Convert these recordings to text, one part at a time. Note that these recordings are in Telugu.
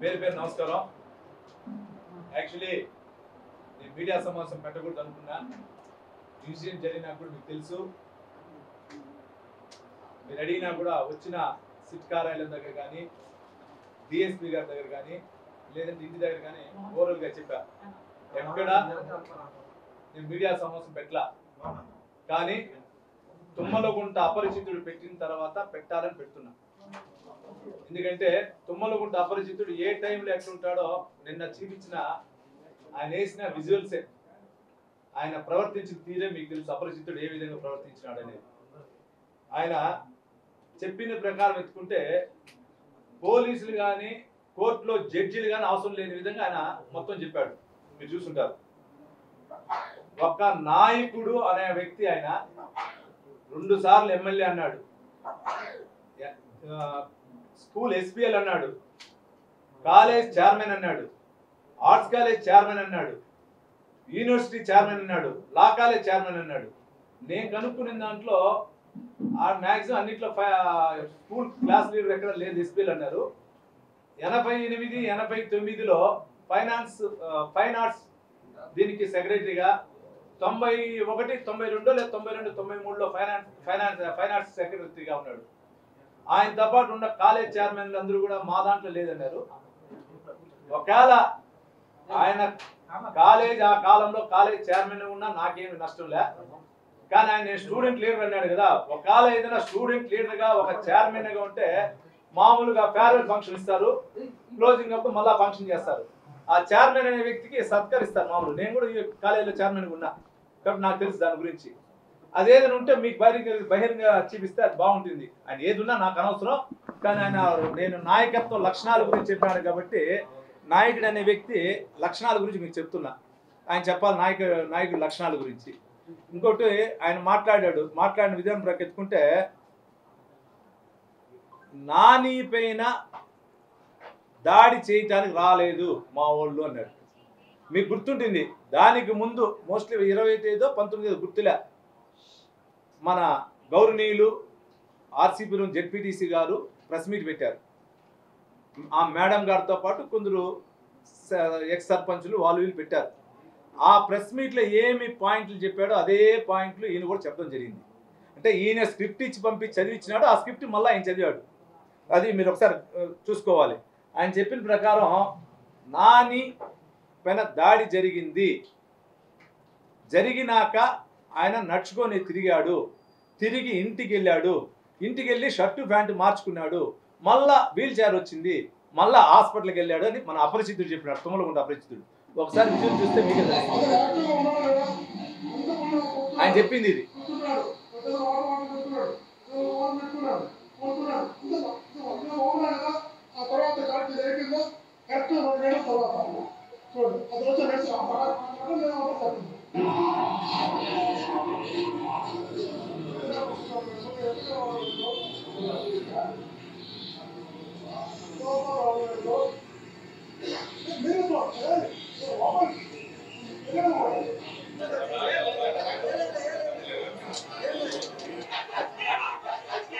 పేరు పేరు నమస్కారం. యాక్చువల్లీ నేను మీడియా సమావేశం పెట్టకూడదు అనుకున్నా. ఇన్సిడెంట్ జరిగినా కూడా మీకు తెలుసు. మీరు అడిగినా కూడా వచ్చిన సిట్ కార్యాలయం దగ్గర కానీ డిఎస్పీ గారి దగ్గర కానీ లేదంటే ఇంటి దగ్గర కానీ ఓవరాల్గా చెప్పా. ఎక్కడ నేను మీడియా సమావేశం పెట్టలా. కానీ తుమ్మలగుంట అపరిచితుడు పెట్టిన తర్వాత పెట్టాలని పెడుతున్నా. ఎందుకంటే తుమ్మలగుంట అపరిచితుడు ఏ టైంలో ఎట్లుంటాడో నిన్న చూపించిన ఆయన వేసిన విజువల్సే, ఆయన ప్రవర్తించిన తీరే మీకు తెలుసు. అపరిచితుడు ఏ విధంగా ప్రవర్తించినాడు అనేది ఆయన చెప్పిన ప్రకారం ఎత్తుకుంటే పోలీసులు కానీ కోర్టులో జడ్జిలు కానీ అవసరం లేని విధంగా ఆయన మొత్తం చెప్పాడు. మీరు చూసుంటారు. ఒక నాయకుడు అనే వ్యక్తి ఆయన 2 సార్లు ఎమ్మెల్యే అన్నాడు, స్కూల్ ఎస్పీఎల్ అన్నాడు, కాలేజ్ చైర్మన్ అన్నాడు, ఆర్ట్స్ కాలేజ్ చైర్మన్ అన్నాడు, యూనివర్సిటీ చైర్మన్ అన్నాడు, లా కాలేజ్ చైర్మన్ అన్నాడు. నేను కనుక్కున్న దాంట్లో మ్యాక్సిమం అన్నింటిలో స్కూల్ క్లాస్ లీడర్ ఎక్కడ లేదు ఎస్పీఎల్ అన్నారు. 88, 89లో ఫైన్ ఆర్ట్స్ దీనికి సెక్రటరీగా, 91, 92 లేదా 92, 93లో ఫైన్ ఆర్ట్స్ సెక్రటరీగా ఉన్నాడు. ఆయనతో పాటు ఉన్న కాలేజ్ చైర్మన్లు అందరూ కూడా మా దాంట్లో లేదన్నారు. ఒకవేళ ఆయన కాలేజ్ ఆ కాలంలో కాలేజ్ చైర్మన్ ఉన్నా నాకేమి నష్టం లే. కానీ ఆయన స్టూడెంట్ లీడర్ అన్నాడు కదా. ఒకవేళ ఏదైనా స్టూడెంట్ లీడర్ గా ఒక చైర్మన్ గా ఉంటే మామూలుగా ఫేర్వెల్ ఫంక్షన్ ఇస్తారు, క్లోజింగ్ అప్పుడు మళ్ళా ఫంక్షన్ చేస్తారు. ఆ చైర్మన్ అనే వ్యక్తికి సత్కరిస్తారు మామూలు. నేను కూడా ఈ కాలేజీలో చైర్మన్ ఉన్నా కాబట్టి నాకు తెలుసు దాని గురించి. అదేదైనా ఉంటే మీకు బహిరంగ చూపిస్తే అది బాగుంటుంది. ఆయన ఏది ఉన్నా నాకు అనవసరం. కానీ ఆయన నేను నాయకత్వ లక్షణాల గురించి చెప్పాను కాబట్టి నాయకుడు అనే వ్యక్తి లక్షణాల గురించి మీకు చెప్తున్నా. ఆయన చెప్పాలి నాయకుడి లక్షణాల గురించి. ఇంకోటి ఆయన మాట్లాడిన విధానం ప్రకెత్తుకుంటే నాని పైన దాడి చేయటానికి రాలేదు మా వాళ్ళు అన్నాడు. మీకు గుర్తుంటుంది, దానికి ముందు మోస్ట్లీ 25, 19 గుర్తులే మన గౌరవనీయులు ఆర్సీపీ జెడ్పీటీసీ గారు ప్రెస్ మీట్ పెట్టారు. ఆ మేడం గారితో పాటు కొందరు ఎక్స్ సర్పంచులు వాళ్ళు వీళ్ళు పెట్టారు. ఆ ప్రెస్ మీట్లో ఏమి పాయింట్లు చెప్పాడో అదే పాయింట్లు ఈయన కూడా చెప్పడం జరిగింది. అంటే ఈయన స్క్రిప్ట్ ఇచ్చి పంపించి చదివించినాడు, ఆ స్క్రిప్ట్ మళ్ళీ ఆయన చదివాడు. అది మీరు ఒకసారి చూసుకోవాలి. ఆయన చెప్పిన ప్రకారం నాని పైన దాడి జరిగినాక ఆయన నడుచుకొని తిరిగాడు, తిరిగి ఇంటికి వెళ్ళి షర్టు ప్యాంటు మార్చుకున్నాడు, మళ్ళా వీల్ చైర్ వచ్చింది, మళ్ళా హాస్పిటల్కి వెళ్ళాడు అని మన అపరిచితుడు చెప్పినాడు. తుమ్మలగుంట అపరిచితుడు. ఒకసారి విజువల్ చూస్తే మీకు ఆయన చెప్పింది ఇది.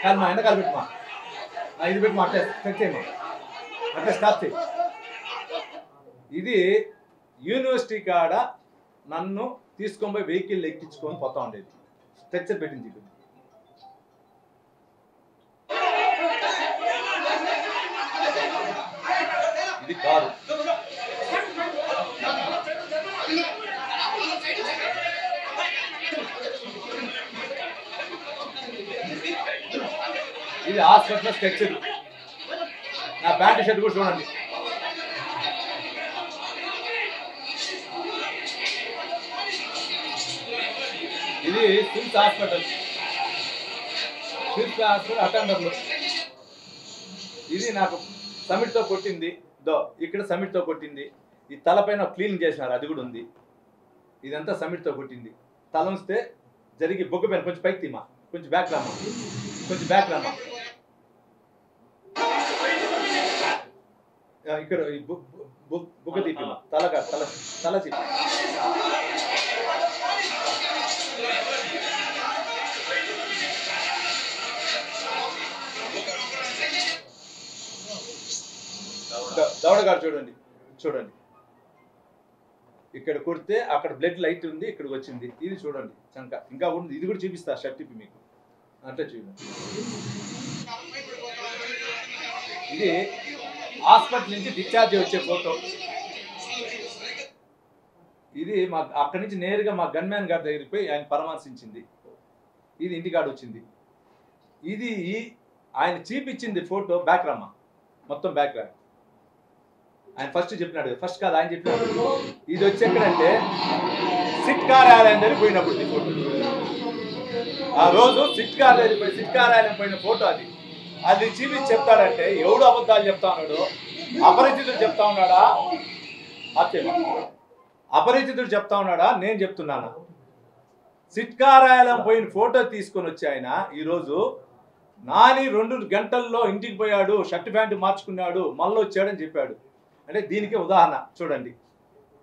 కానీ మా ఎండకాలు పెట్టుమా, ఇది పెట్టుమా, అట్లే సెట్ చేయమా, అట్లే స్టాప్ చేయి. ఇది యూనివర్సిటీ కాడ నన్ను తీసుకొని పోయి వెహికల్ ఎక్కించుకొని పోతా ఉండేది. స్ట్రెచ్చర్ పెట్టింది. ఇది కారు. ఇది హాస్పిటల్ స్ట్రెచ్చర్. నా ప్యాంటు షర్ట్ కూడా చూడండి. ఇది సిమ్స్ హాస్పిటల్ అటెండర్లు. ఇది నాకు సమిట్తో కొట్టింది. ఇక్కడ సమిట్తో కొట్టింది. ఈ తలపైన క్లీన్ చేసినారు, అది కూడా ఉంది. ఇదంతా సమిట్తో కొట్టింది. తల ఉంచితే జరిగి బొగ్గు పైన కొంచెం పైకి తీమా, కొంచెం బ్యాక్ రామా, కొంచెం బ్యాక్ రామా. ఇక్కడ బుగ్గ తీపిమా, తల తీపి. దవడగాడు చూడండి, చూడండి ఇక్కడ కొడితే అక్కడ బ్లడ్ లైట్ ఉంది, ఇక్కడికి వచ్చింది. ఇది చూడండి చంక ఇంకా ఉంది, ఇది కూడా చూపిస్తా షర్ట్ ఇప్పి మీకు అంటే చూడండి. ఇది హాస్పిటల్ నుంచి డిశ్చార్జ్ వచ్చే ఫోటో. ఇది మా అక్కడి నుంచి నేరుగా మా గన్మ్యాన్ గారి దగ్గరికి పోయి ఆయన పరామర్శించింది. ఇది ఇంటికాడ వచ్చింది. ఇది ఆయన చూపించింది ఫోటో బ్యాక్ రమ్మ, మొత్తం బ్యాక్ రా. ఆయన ఫస్ట్ చెప్పినాడు, ఫస్ట్ కాదు ఆయన చెప్పినాడు. ఇది వచ్చి ఎక్కడంటే సిట్ కార్యాలయం దగ్గర పోయినప్పుడు ఈ ఫోటో. ఆ రోజు సిట్ కార్యాలయం పోయిన ఫోటో అది. అది చూపించి చెప్తాడంటే ఎవడు అబద్ధాలు చెప్తా ఉన్నాడు? అపరిచితుడు చెప్తా ఉన్నాడా? అపరిచితుడు చెప్తా ఉన్నాడా? నేను చెప్తున్నాను. సిట్ కార్యాలయం పోయిన ఫోటో తీసుకొని వచ్చి ఆయన ఈరోజు నాని 2 గంటల్లో ఇంటికి పోయాడు, షర్ట్ ప్యాంటు మార్చుకున్నాడు, మళ్ళీ వచ్చాడని చెప్పాడు. అంటే దీనికి ఉదాహరణ చూడండి.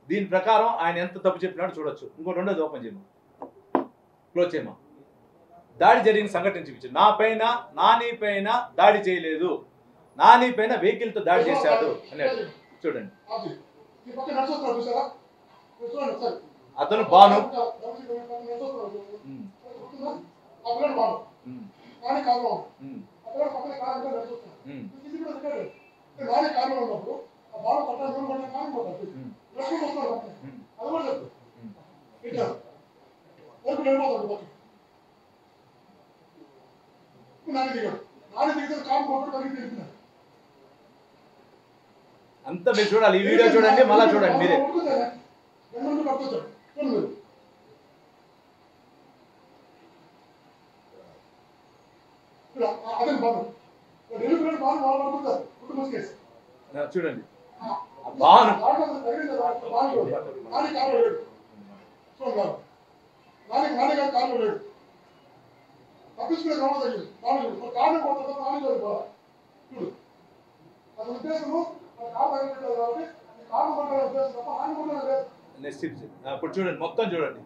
దీని ప్రకారం ఆయన ఎంత తప్పు చెప్పినాడు చూడొచ్చు. ఇంకో రెండోది ఓపెన్ చేయమా, క్లోజ్ చేయమా. దాడి జరిగిన సంఘటన చూపించాడు. నా పైన నాని పైన దాడి చేయలేదు, నాని పైన వెహికల్తో దాడి చేశాడు అన్నాడు. చూడండి అతను బాను అంతా మీరు చూడాలి. ఈ వీడియో చూడండి, మళ్ళా చూడండి మీరే. చూడండి బాను ఇప్పుడు చూడండి మొత్తం చూడండి.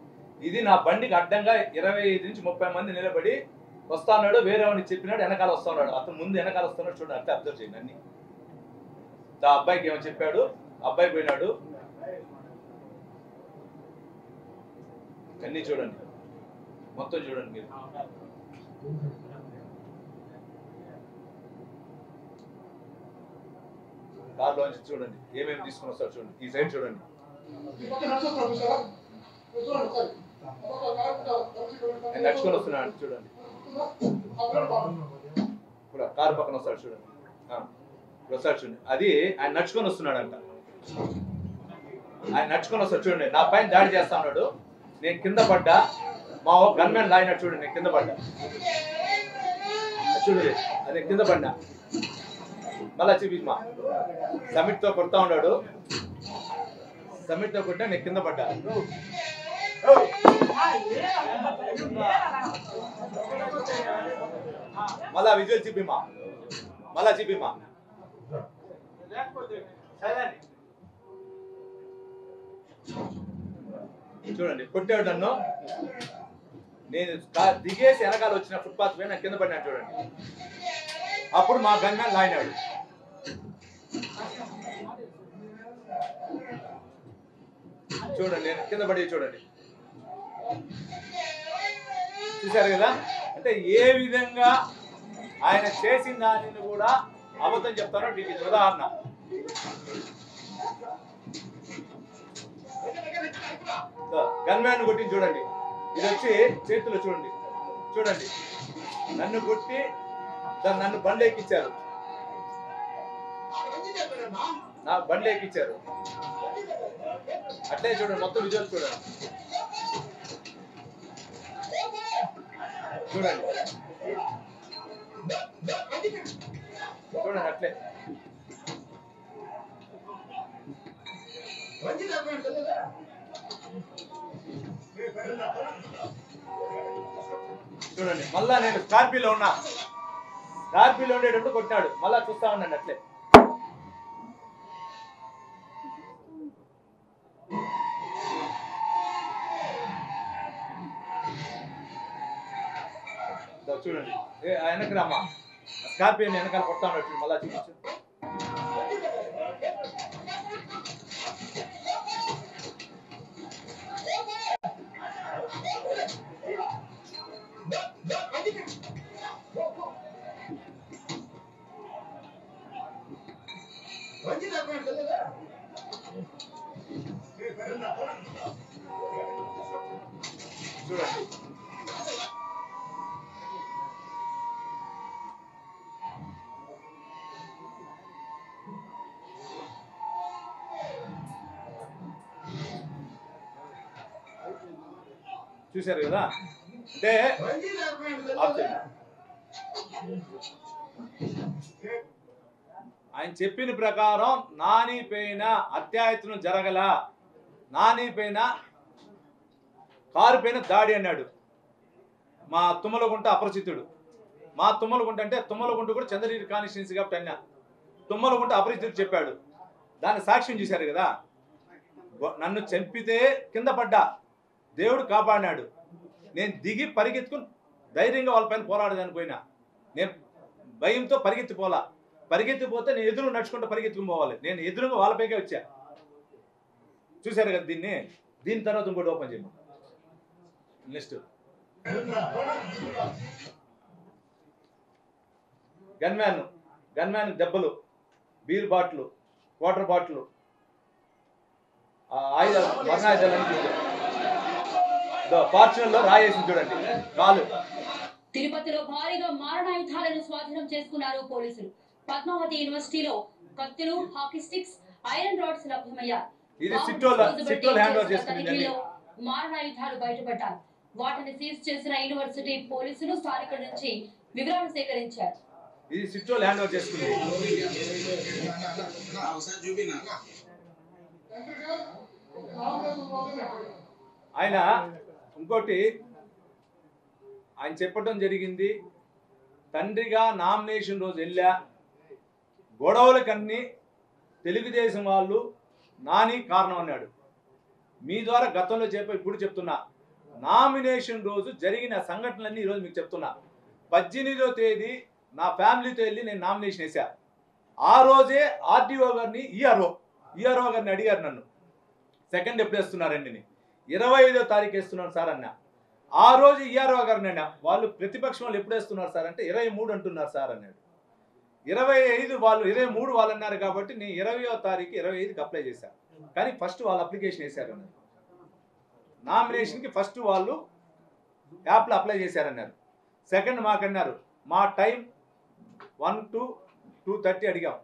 ఇది నా బండికి అడ్డంగా 25 నుంచి 30 మంది నిలబడి వస్తాడు. వేరే వాడిని చెప్పినాడు వెనకాల వస్తున్నాడు, అతను ముందు వెనకాల వస్తున్నాడు. చూడండి అట్లా అబ్జర్వ్ చేయండి అన్ని. ఆ అబ్బాయికి ఏమో చెప్పాడు, అబ్బాయి పోయినాడు. అన్ని చూడండి మొత్తం చూడండి మీరు. కార్లోంచి చూడండి ఏమేమి తీసుకుని వస్తాడు చూడండి. ఈ సైడ్ చూడండి. నడుచుకొని వస్తున్నాడు చూడండి. ఇప్పుడు కారు పక్కన వస్తాడు చూడండి. వస్తాడు చూడండి. అది ఆయన నడుచుకొని వస్తున్నాడు అంట. ఆయన నడుచుకొని వస్తాడు చూడండి. నా పైన దాడి చేస్తా ఉన్నాడు, నేను కింద పడ్డా. మా గన్మెన్ లాగినాడు చూడండి, నేను కింద పడ్డా చూడండి. అదే కింద పడ్డా. మళ్ళా చూపిమా. సమిట్తో కొడతా ఉన్నాడు, సమిట్తో కొట్టా, నేను కింద పడ్డా. మళ్ళా విజువల్ చూపిమా, మళ్ళా చూపిమా. చూడండి కొట్టాడు నన్ను. నేను దిగేసి వెనకాల వచ్చిన ఫుట్పాత్ పైన కింద పడినాడు చూడండి. అప్పుడు మా గన్మ్యాన్ లాగినాడు. చూడండి నేను కింద పడి చూడండి. చూశారు కదా? అంటే ఏ విధంగా ఆయన చేసిన దానిని కూడా అబద్ధం చెప్తానో దీనికి ఉదాహరణ. గన్మ్యాన్ కొట్టి చూడండి. ఇది వచ్చి చేతులు చూడండి, చూడండి నన్ను కొట్టి నన్ను బండి ఎక్కించారు, నా బండి ఎక్కించారు. అట్లే చూడండి మొత్తం విజువల్ చూడండి. చూడండి చూడండి అట్లే. చూడండి మళ్ళా నేను స్కార్పియోలో ఉన్నా, స్కార్పియోలో ఉండేటప్పుడు కొట్టాడు. మళ్ళా చూస్తా ఉన్నాను అట్లే. చూడండి వెనక రామా, స్కార్పియో వెనకాల కొడతా ఉన్నాడు. మళ్ళా చూపించు. చూడండి. చూశారు కదా, అంటే ఆయన చెప్పిన ప్రకారం నాని పైన అత్యాయత్నం జరగల, నాని పైన కారు పైన దాడి అన్నాడు మా తుమ్మలగుంట అపరిచితుడు. మా తుమ్మలగుంట అంటే తుమ్మలగుంట కూడా చంద్రగిరి కాన్స్టిట్యున్సీ కాబట్టి అన్నా, తుమ్మలగుంట అపరిచితుడు చెప్పాడు. దాన్ని సాక్ష్యం చూశారు కదా. నన్ను చంపితే కింద పడ్డా, దేవుడు కాపాడినాడు. నేను దిగి పరిగెత్తుకుని ధైర్యంగా వాళ్ళ పైన పోరాడదానికి పోయినా. నేను భయంతో పరిగెత్తిపోలా, పరిగెత్తిపోతే నేను ఎదురు నడుచుకుంటూ పరిగెత్తుకుని పోవాలి. నేను ఎదురుగా వాళ్ళపైకే వచ్చా. చూశారు కదా దీన్ని. దీని తర్వాత ఇంకోటి ఓపెన్ చేయము. నెక్స్ట్ గన్మ్యాన్ దెబ్బలు, బీర్ బాటిల్, వాటర్ బాటిల్, ఆయుధాలు, వర్ణాయుధాలు ఫార్చునర్ లో రాయేసి చూడండి కాలు. తిరుపతిలో భారీగా మారణాయుధాలను స్వాధీనం చేసుకున్నారు పోలీసులు. పద్మావతి యూనివర్సిటీలో కత్తులు, హాకీ స్టిక్స్, ఐరన్ రాడ్స్ లభ్యమయ్యాయి. ఇది సిట్టోల్ హ్యాండ్ ఓవర్ చేసుకుంది. మారణాయుధాలు బయటపడ్డాయి. వాటిని సీజ్ చేసిన యూనివర్సిటీ పోలీసులు స్థానికుల నుంచి వివరాలు సేకరించారు. ఇది సిట్టోల్ హ్యాండ్ ఓవర్ చేసుకుంది. ఆయన ఇంకోటి ఆయన చెప్పడం జరిగింది, తండ్రిగా నామినేషన్ రోజు వెళ్ళా, గొడవలకన్నీ తెలుగుదేశం వాళ్ళు నాని కారణం అన్నాడు. మీ ద్వారా గతంలో ఇప్పుడు చెప్తున్నా, నామినేషన్ రోజు జరిగిన సంఘటనలన్నీ ఈరోజు మీకు చెప్తున్నా. 18వ తేదీ నా ఫ్యామిలీతో వెళ్ళి నేను నామినేషన్ వేసా. ఆ రోజే ఆర్డీఓ గారిని ఈఆర్ఓ గారిని అడిగారు నన్ను, సెకండ్ ఎప్పుడు వేస్తున్నారండి, 25వ తారీఖు వేస్తున్నాను సార్ అన్న. ఆ రోజు ఈఆర్ఓ గారిని అన్నా, వాళ్ళు ప్రతిపక్షం వాళ్ళు ఎప్పుడు వేస్తున్నారు సార్ అంటే 23 అంటున్నారు సార్ అన్నాడు. 25 వాళ్ళు 23 వాళ్ళు అన్నారు కాబట్టి నేను 20వ తారీఖు 25కి అప్లై చేశాను. కానీ ఫస్ట్ వాళ్ళు అప్లికేషన్ వేశారు అన్నారు. నామినేషన్కి ఫస్ట్ వాళ్ళు యాప్లో అప్లై చేశారన్నారు. సెకండ్ మాకన్నారు, మా టైం 1 to 2:30 అడిగాం.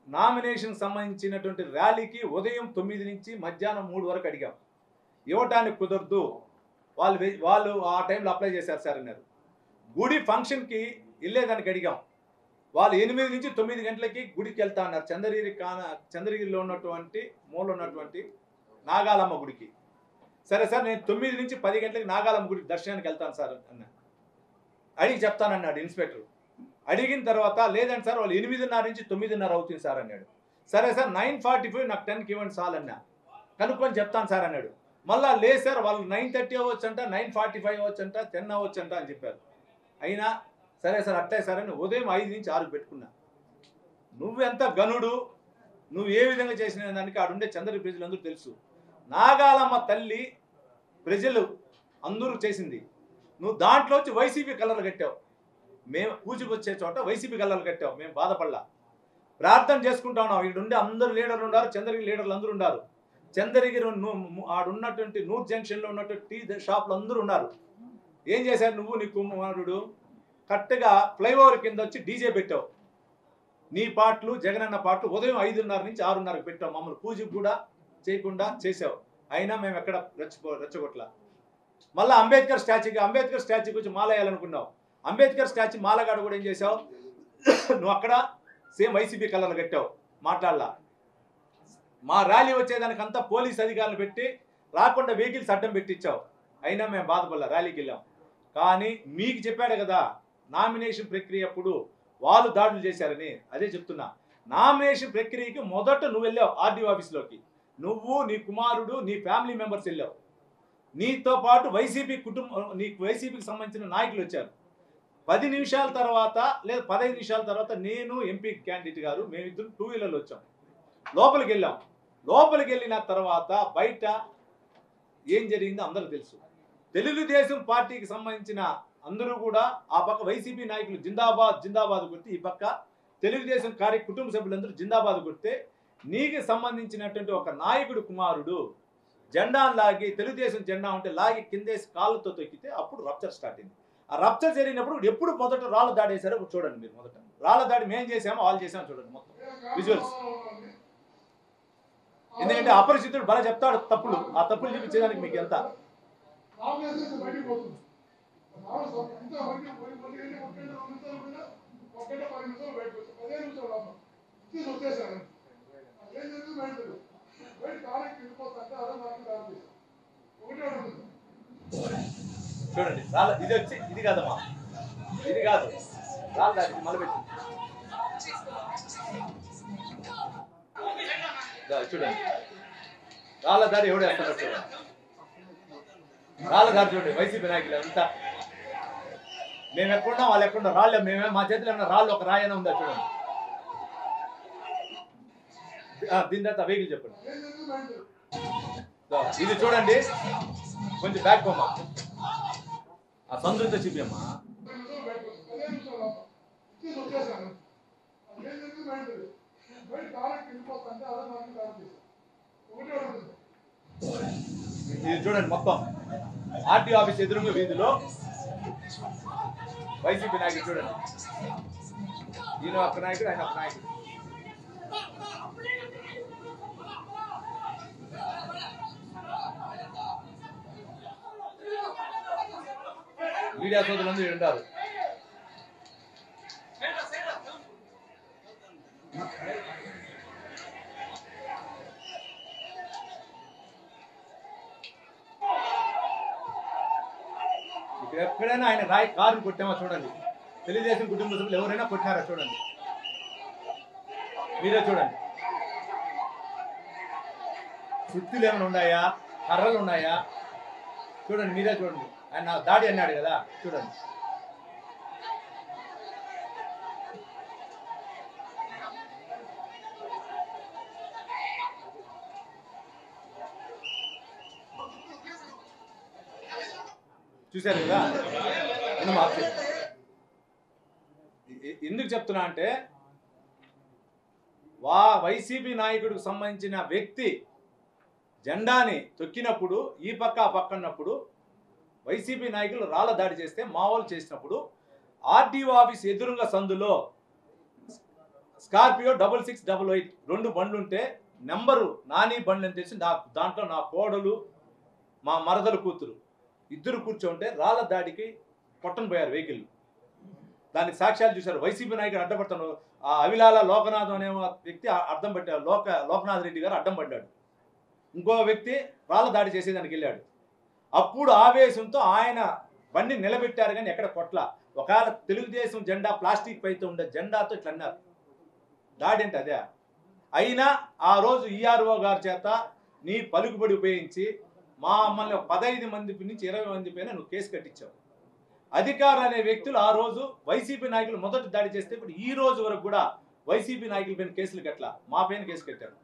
నామినేషన్ సంబంధించినటువంటి ర్యాలీకి ఉదయం 9 నుంచి మధ్యాహ్నం 3 వరకు అడిగాం. ఇవ్వటానికి కుదరదు, వాళ్ళు ఆ టైంలో అప్లై చేశారు సార్ అన్నారు. గుడి ఫంక్షన్కి వెళ్ళేదానికి అడిగాం. వాళ్ళు 8 నుంచి 9 గంటలకి గుడికి వెళ్తా అన్నారు. చంద్రగిరిలో ఉన్నటువంటి మూల ఉన్నటువంటి నాగాలమ్మ గుడికి. సరే సార్ నేను 9 నుంచి 10 గంటలకి నాగాలమ్మ గుడికి దర్శనానికి వెళ్తాను సార్ అన్నా. అడిగి చెప్తానన్నాడు ఇన్స్పెక్టర్. అడిగిన తర్వాత లేదండి సార్ వాళ్ళు 8:30 నుంచి 9:30 అవుతుంది సార్ అన్నాడు. సరే సార్ 9:45 నాకు 10కి ఇవ్వండి సార్ అన్నా. కనుక్కొని చెప్తాను సార్ అన్నాడు. మళ్ళీ లేదు సార్ వాళ్ళు 9:30 అవ్వచ్చంట, 9:45 అవ్వచ్చంట, 10 అవ్వచ్చంట అని చెప్పారు. అయినా సరే సార్ అట్టే సార్ అని ఉదయం 5 నుంచి 6 పెట్టుకున్నా. నువ్వెంత గనుడు, నువ్వు ఏ విధంగా చేసిన దానికి ఆడుండే చంద్రగిరి ప్రజలందరూ తెలుసు. నాగాలమ్మ తల్లి ప్రజలు అందరూ చేసింది. నువ్వు దాంట్లో వచ్చి వైసీపీ కలర్లు కట్టావు. మేము పూజకు వచ్చే చోట వైసీపీ కలర్లు కట్టావు. మేము బాధపడలా, ప్రార్థన చేసుకుంటా ఉన్నాం. ఇక్కడ ఉండే అందరు లీడర్లు ఉన్నారు, చంద్రగిరి లీడర్లు అందరూ ఉన్నారు. చంద్రగిరి ఆడున్నటువంటి నూర్ జంక్షన్లో ఉన్నటువంటి టీ షాపులు అందరూ ఉన్నారు. ఏం చేశారు నువ్వు, నీ కుమారుడు కరెక్ట్గా ఫ్లైఓవర్ కింద వచ్చి డీజే పెట్టావు. నీ పాటలు జగనన్న పాటలు ఉదయం 5:30 నుంచి 6:30కి పెట్టావు. మమ్మల్ని పూజకు కూడా చేయకుండా చేసావు. అయినా మేము ఎక్కడ రెచ్చగొట్లా. మళ్ళీ అంబేద్కర్ స్టాచ్యూకి వచ్చి మాల వేయాలనుకున్నావు. అంబేద్కర్ స్టాచ్యూ మాలగాడు కూడా ఏం చేసావు, నువ్వు అక్కడ సేమ్ వైసీపీ కలర్లు కట్టావు. మాట్లాడలా. మా ర్యాలీ వచ్చేదానికంతా పోలీస్ అధికారులు పెట్టి రాకుండా వెహికల్స్ అడ్డం పెట్టించావు. అయినా మేము బాధపడలా, ర్యాలీకి వెళ్ళాం. కానీ మీకు చెప్పాడు కదా నామినేషన్ ప్రక్రియ అప్పుడు వాళ్ళు దాడులు చేశారని. అదే చెప్తున్నా, నామినేషన్ ప్రక్రియకి మొదట నువ్వు వెళ్ళావు ఆర్డీఓ ఆఫీస్లోకి. నువ్వు, నీ కుమారుడు, నీ ఫ్యామిలీ మెంబర్స్ వెళ్ళావు. నీతో పాటు వైసీపీ నీకు వైసీపీకి సంబంధించిన నాయకులు వచ్చారు. 10 నిమిషాల తర్వాత లేదా 15 నిమిషాల తర్వాత నేను ఎంపీ క్యాండిడేట్ గారు మేమిద్దరు 2 వీలర్లు వచ్చాం. లోపలికి వెళ్ళాం. లోపలికి వెళ్ళిన తర్వాత బయట ఏం జరిగిందో అందరూ తెలుసు. తెలుగుదేశం పార్టీకి సంబంధించిన అందరూ కూడా ఆ పక్క వైసీపీ నాయకులు జిందాబాద్ జిందాబాద్ కొట్టి ఈ పక్క తెలుగుదేశం కుటుంబ సభ్యులందరూ జిందాబాద్ కొడితే నీకు సంబంధించినటువంటి ఒక నాయకుడు కుమారుడు జెండాను లాగి తెలుగుదేశం జెండా ఉంటే లాగి కిందేసి కాళ్ళతో తొక్కితే అప్పుడు రప్చర్ స్టార్ట్ అయింది. ఆ రప్చర్ జరిగినప్పుడు ఎప్పుడు మొదట రాళ్ళ దాడి వేశారో చూడండి. మీరు మొదట రాళ్ళ దాడి మేము చేసామో వాళ్ళు చేసామో చూడండి మొత్తం విజువల్స్. ఎందుకంటే అపరిచితుడు బల చెప్తాడు తప్పులు, ఆ తప్పులు చూపించేదానికి మీకు ఎంత చూడండి. రాళ్ళ ఇది వచ్చి ఇది కాదమ్మా, ఇది కాదు రాళ్ళ దాడి మలబెట్టి చూడండి. రాళ్ళ దాడి ఎవడు వేస్తాడో చూడండి. రాళ్ళ దాడి చూడండి. వైసీపీ నాయకులు అంతా మేము ఎక్కడున్నాం వాళ్ళు ఎక్కడున్నా రాళ్ళు మేమే మా చేతిలో ఏమన్నా రాళ్ళు ఒక రాయన ఉందా చూడండి. దీని తర్వాత వెహికల్ చెప్పండి. ఇది చూడండి కొంచెం బ్యాక్ పోమ్మా, ఆ సంతృప్తి చూపిమ్మా. ఇది చూడండి మొత్తం ఆర్టీఓ ఆఫీస్ ఎదురుగా వీధిలో వైసీపీ నాయకుడు చూడండి. ఈయన ఒక నాయకుడు, ఆయన ఒక నాయకుడు. మీడియా సోదరులందరూ ఉంటారు. ఇక్కడ ఎక్కడైనా ఆయన రాయి కారు కొట్టామా చూడండి. తెలుగుదేశం కుటుంబ సభ్యులు ఎవరైనా కొట్టినారా చూడండి. మీరే చూడండి. సుత్తులు ఏమైనా ఉన్నాయా, కర్రలు ఉన్నాయా చూడండి. మీరే చూడండి. ఆయన దాడి అన్నాడు కదా చూడండి. చూశారు కదా. ఎందుకు చెప్తున్నా అంటే వైసీపీ నాయకుడికి సంబంధించిన వ్యక్తి జెండాని తొక్కినప్పుడు ఈ పక్క ఆ పక్క ఉన్నప్పుడు వైసీపీ నాయకులు రాళ్ళ దాడి చేస్తే మావోలు చేసినప్పుడు ఆర్టీఓ ఆఫీస్ ఎదురుగా సందులో స్కార్పియో 6688 2 బండ్లు ఉంటే నెంబరు నాని బండ్లు అని తెలిసి దాంట్లో నా కోడలు మా మరదలు కూతురు ఇద్దరు కూర్చోంటే రాళ్ళ దాడికి కొట్టను పోయారు వెహికల్. దానికి సాక్ష్యాలు చూశారు. వైసీపీ నాయకుడు అడ్డపడతాను. ఆ అవిలాల లోకనాథ్ అనే వ్యక్తి అడ్డం పడ్డాడు. లోకనాథ్ రెడ్డి గారు అడ్డం పడ్డాడు. ఇంకో వ్యక్తి రాళ్ళ దాడి చేసేదానికి వెళ్ళాడు. అప్పుడు ఆవేశంతో ఆయన బండి నిలబెట్టారు కానీ ఎక్కడ కొట్ల. ఒకవేళ తెలుగుదేశం జెండా ప్లాస్టిక్ పైతో ఉండే జెండాతో ఇట్లా అన్నారు. దాడి అంటే అదే. అయినా ఆ రోజు ఈఆర్ఓ గారి చేత నీ పలుకుబడి ఉపయోగించి మా మమ్మల్ని 15 మంది నుంచి 20 మంది పైన నువ్వు కేసు కట్టించావు. అధికారులు అనే వ్యక్తులు ఆ రోజు వైసీపీ నాయకులు మొదటి దాడి చేస్తే ఇప్పుడు ఈ రోజు వరకు కూడా వైసీపీ నాయకుల పైన కేసులు కట్టలా, మా పైన కేసు కట్టారు.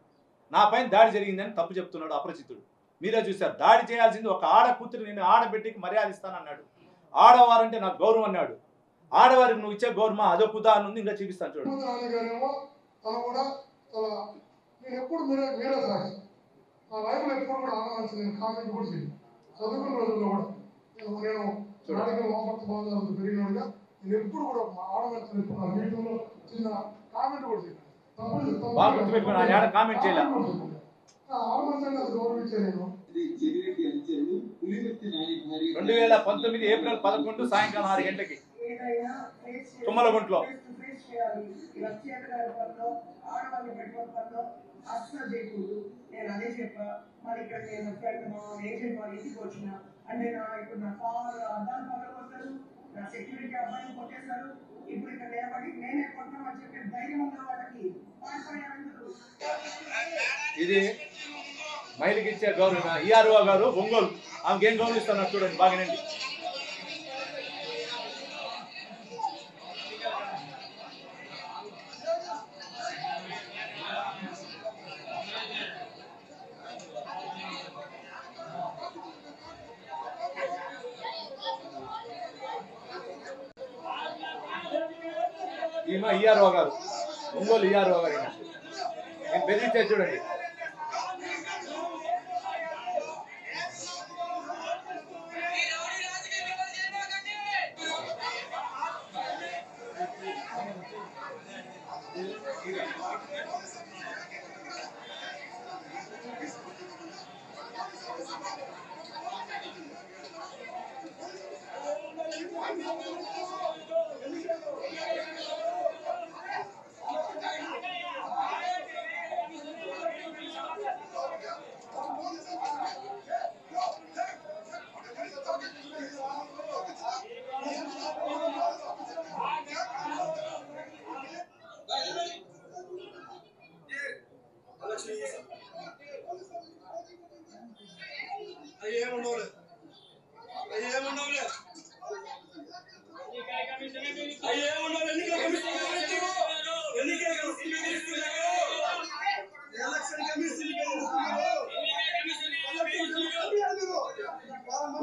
నా పైన దాడి జరిగిందని తప్పు చెప్తున్నాడు అపరిచితుడు. మీరే చూశారు. దాడి చేయాల్సింది ఒక ఆడ కూతురు, నేను ఆడబిడ్డకి మర్యాద ఇస్తానన్నాడు. ఆడవారంటే నాకు గౌరవం అన్నాడు. ఆడవారికి నువ్వు ఇచ్చే గౌరవం అదొక ఉదాహరణ ఉంది. ఇంకా చూపిస్తాను చూడండి. ఆ లైవ్లో ఎప్పుడు కూడా ఆనందించి నేను కామెంట్ కూడా చేయను. చదువుకున్న రోజుల్లో కూడా నేను నాటకం మోపక్త భావనలు పెరిగినోడుగా నేను ఎప్పుడు కూడా మా ఆడవాళ్ళతో ఎప్పుడు మీటింగ్లో చిన్న కామెంట్ కూడా చేయను. బాగా గుర్తుపెట్టుకుని ఆయన కామెంట్ చేయలే. ఆడవాళ్ళని అది గౌరవించే నేను 2019 ఏప్రిల్ 11 సాయంకాలం 6 గంటలకి తుమ్మలగుంట్లో అస్సలు చేయకూడదు. నేను అదే చెప్పా. మరి ఇక్కడ నేను ఫ్రెండ్ మా ఏజెంట్ వాళ్ళ ఇంటికి వచ్చిన అంటే ఇప్పుడు నా కార్ అద్దాలు పక్కకు వస్తారు, నా సెక్యూరిటీ అబ్బాయిని కొట్టేశారు. ఇప్పుడు ఇక్కడ నిలబడి నేనే కొట్టామని చెప్పి ధైర్యం ఉన్న వాళ్ళకి ఇది మహిళకి ఇచ్చే గౌరవం. ఈఆర్ఓ గారు ఒంగోలు ఆమెకి ఏం గౌరవిస్తున్నారు చూడండి బాగానండి. ఈమె ఈఆర్ఓ గారు ఒంగోలు ఇయ్యారు నేను బెదిరించే చూడండి.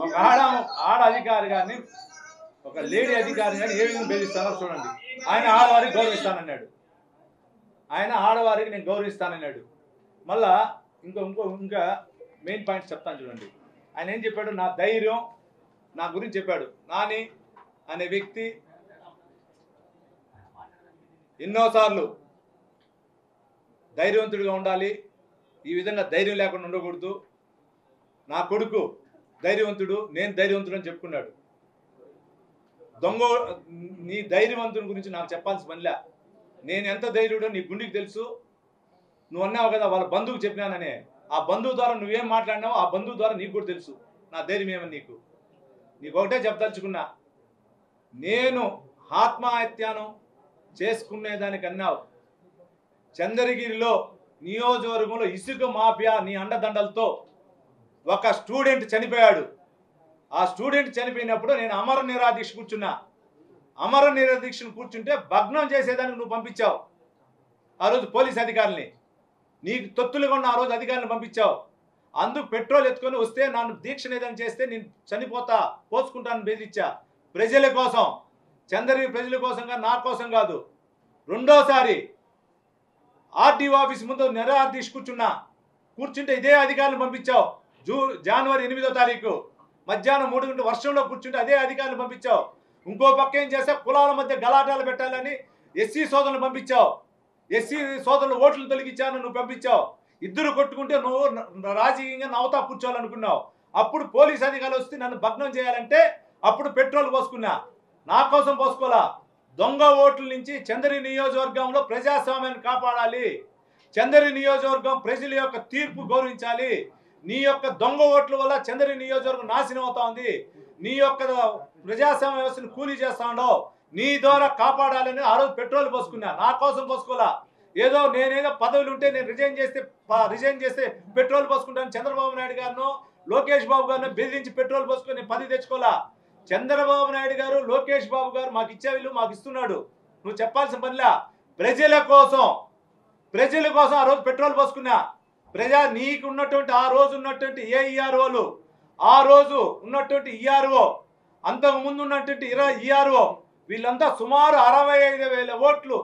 ఒక ఆడ అధికారి గారిని ఒక లేడీ అధికారి గారిని ఏ విధంగా బెదిరిస్తానో చూడండి. ఆయన ఆడవారికి గౌరవిస్తానన్నాడు. ఆయన ఆడవారికి నేను గౌరవిస్తానన్నాడు. మళ్ళా ఇంకా మెయిన్ పాయింట్ చెప్తాను చూడండి. ఆయన ఏం చెప్పాడు? నా ధైర్యం నా గురించి చెప్పాడు. నాని అనే వ్యక్తి ఎన్నోసార్లు ధైర్యవంతుడిగా ఉండాలి, ఈ విధంగా ధైర్యం లేకుండా ఉండకూడదు, నా కొడుకు ధైర్యవంతుడు, నేను ధైర్యవంతుడు అని చెప్పుకున్నాడు. నీ ధైర్యవంతుని గురించి నాకు చెప్పాల్సిన పనిలే. నేను ఎంత ధైర్యుడో నీ గుండెకి తెలుసు. నువ్వు అన్నావు కదా వాళ్ళ బంధువుకు చెప్పినాననే, ఆ బంధువు ద్వారా నువ్వేం మాట్లాడినావో ఆ బంధువు ద్వారా నీకు కూడా తెలుసు నా ధైర్యం ఏమని. నీకు ఒకటే చెప్పదలుచుకున్నా, నేను ఆత్మహత్యను చేసుకునేదానికన్నావు. చంద్రగిరిలో నియోజకవర్గంలో ఇసుక మాఫియా నీ అండదండలతో ఒక స్టూడెంట్ చనిపోయాడు. ఆ స్టూడెంట్ చనిపోయినప్పుడు నేను అమర నిరాదీక్ష కూర్చున్నా. అమర నిరాదీక్షను కూర్చుంటే భగ్నం చేసేదానికి నువ్వు పంపించావు ఆ రోజు పోలీస్ అధికారుల్ని. నీకు తొత్తులుగా ఉన్న ఆ రోజు అధికారులను పంపించావు. అందుకు పెట్రోల్ ఎత్తుకొని వస్తే నన్ను దీక్ష ఏదైనా చేస్తే నేను చనిపోతా, పోసుకుంటాను బెదిరించా. ప్రజల కోసం, చంద్రగిరి ప్రజల కోసంగా, నా కోసం కాదు. రెండోసారి ఆర్డీఓ ఆఫీస్ ముందు నిరాదీక్ష కూర్చుంటే ఇదే అధికారులను పంపించావు. జనవరి 8వ తారీఖు మధ్యాహ్నం 3 గంటల వర్షంలో కూర్చుంటే అదే అధికారులు పంపించావు. ఇంకో పక్క ఏం చేస్తావు? కులాల మధ్య గలాటాలు పెట్టాలని ఎస్సీ సోదరులు పంపించావు. ఎస్సీ సోదరులు ఓట్లు తొలగించాను నువ్వు పంపించావు. ఇద్దరు కొట్టుకుంటే నువ్వు రాజకీయంగా నవ్వుతా కూర్చోవాలనుకున్నావు. అప్పుడు పోలీస్ అధికారులు వస్తే నన్ను భగ్నం చేయాలంటే అప్పుడు పెట్రోల్ పోసుకున్నా. నా కోసం పోసుకోవాలా. దొంగ ఓట్ల నుంచి చంద్రగిరి నియోజకవర్గంలో ప్రజాస్వామ్యాన్ని కాపాడాలి. చంద్రగిరి నియోజకవర్గం ప్రజల యొక్క తీర్పు గౌరవించాలి. నీ యొక్క దొంగ ఓట్ల వల్ల చంద్రగిరి నియోజకవర్గం నాశనం అవుతా ఉంది. నీ యొక్క ప్రజాస్వామ్య వ్యవస్థను కూలీ చేస్తా ఉండవు. నీ ద్వారా కాపాడాలని ఆ రోజు పెట్రోల్ పోసుకున్నా. నా కోసం పోసుకోవాలా. ఏదో నేనేదో పదవులు ఉంటే నేను రిజైన్ చేస్తే పెట్రోల్ పోసుకుంటాను. చంద్రబాబు నాయుడు గారిను, లోకేష్ బాబు గారిని బెదిరించి పెట్రోల్ పోసుకొని పదవి తెచ్చుకోవాలా. చంద్రబాబు నాయుడు గారు, లోకేష్ బాబు గారు మాకు ఇచ్చే వీళ్ళు మాకు ఇస్తున్నాడు. నువ్వు చెప్పాల్సిన పనిలా. ప్రజల కోసం ఆ రోజు పెట్రోల్ పోసుకున్నా. నీకు ఉన్నటువంటి ఆ రోజు ఉన్నటువంటి ఏఈఆర్ఓలు, ఆ రోజు ఉన్నటువంటి ఈఆర్ఓ, అంతకుముందు ఉన్నటువంటి ఈఆర్ఓ, వీళ్ళంతా సుమారు 65,000 ఓట్లు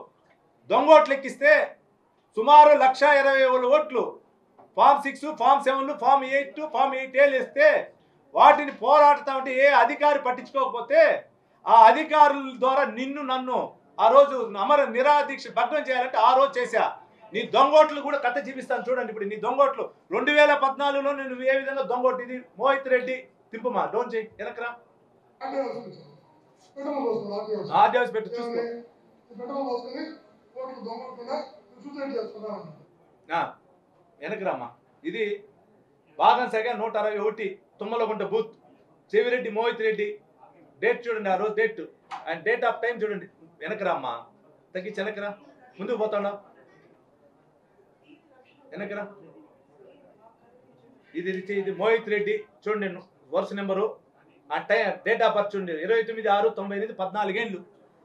దొంగ ఓట్లు ఎక్కిస్తే సుమారు 1,20,000 ఓట్లు form 6, form 7, form 8, form 8A వేస్తే వాటిని పోరాడుతూ ఉంటే ఏ అధికారి పట్టించుకోకపోతే ఆ అధికారుల ద్వారా నన్ను ఆ రోజు అమర నిరాదీక్ష భగ్నం చేయాలంటే ఆ రోజు చేశా. నీ దొంగోట్లు కూడా కథ చూపిస్తాను చూడండి. ఇప్పుడు నీ దొంగోట్లు 2014లో నేను ఏ విధంగా దొంగోట్లు. ఇది మోహిత్ రెడ్డి తింపమా, డోంట్ చేయి, వెనకరా ఆర్డీఓస్ పెట్టి చూసుకో. వెనకరామ్మా. ఇది భాగం సగా 161 తుమ్మలగుంట బూత్, చెవిరెడ్డి మోహిత్ రెడ్డి. డేట్ చూడండి, ఆ రోజు date and date of time చూడండి. వెనకరామ్మా, తగ్గించి వెనకరా. ముందుకు పోతాడా వెనకరా. ఇది మోహిత్ రెడ్డి చూడండి, వరుస నెంబరు, ఆ టైం డేట్ ఆఫ్ బర్త్ చూడండి 29/6/98, 14 ఏళ్ళు.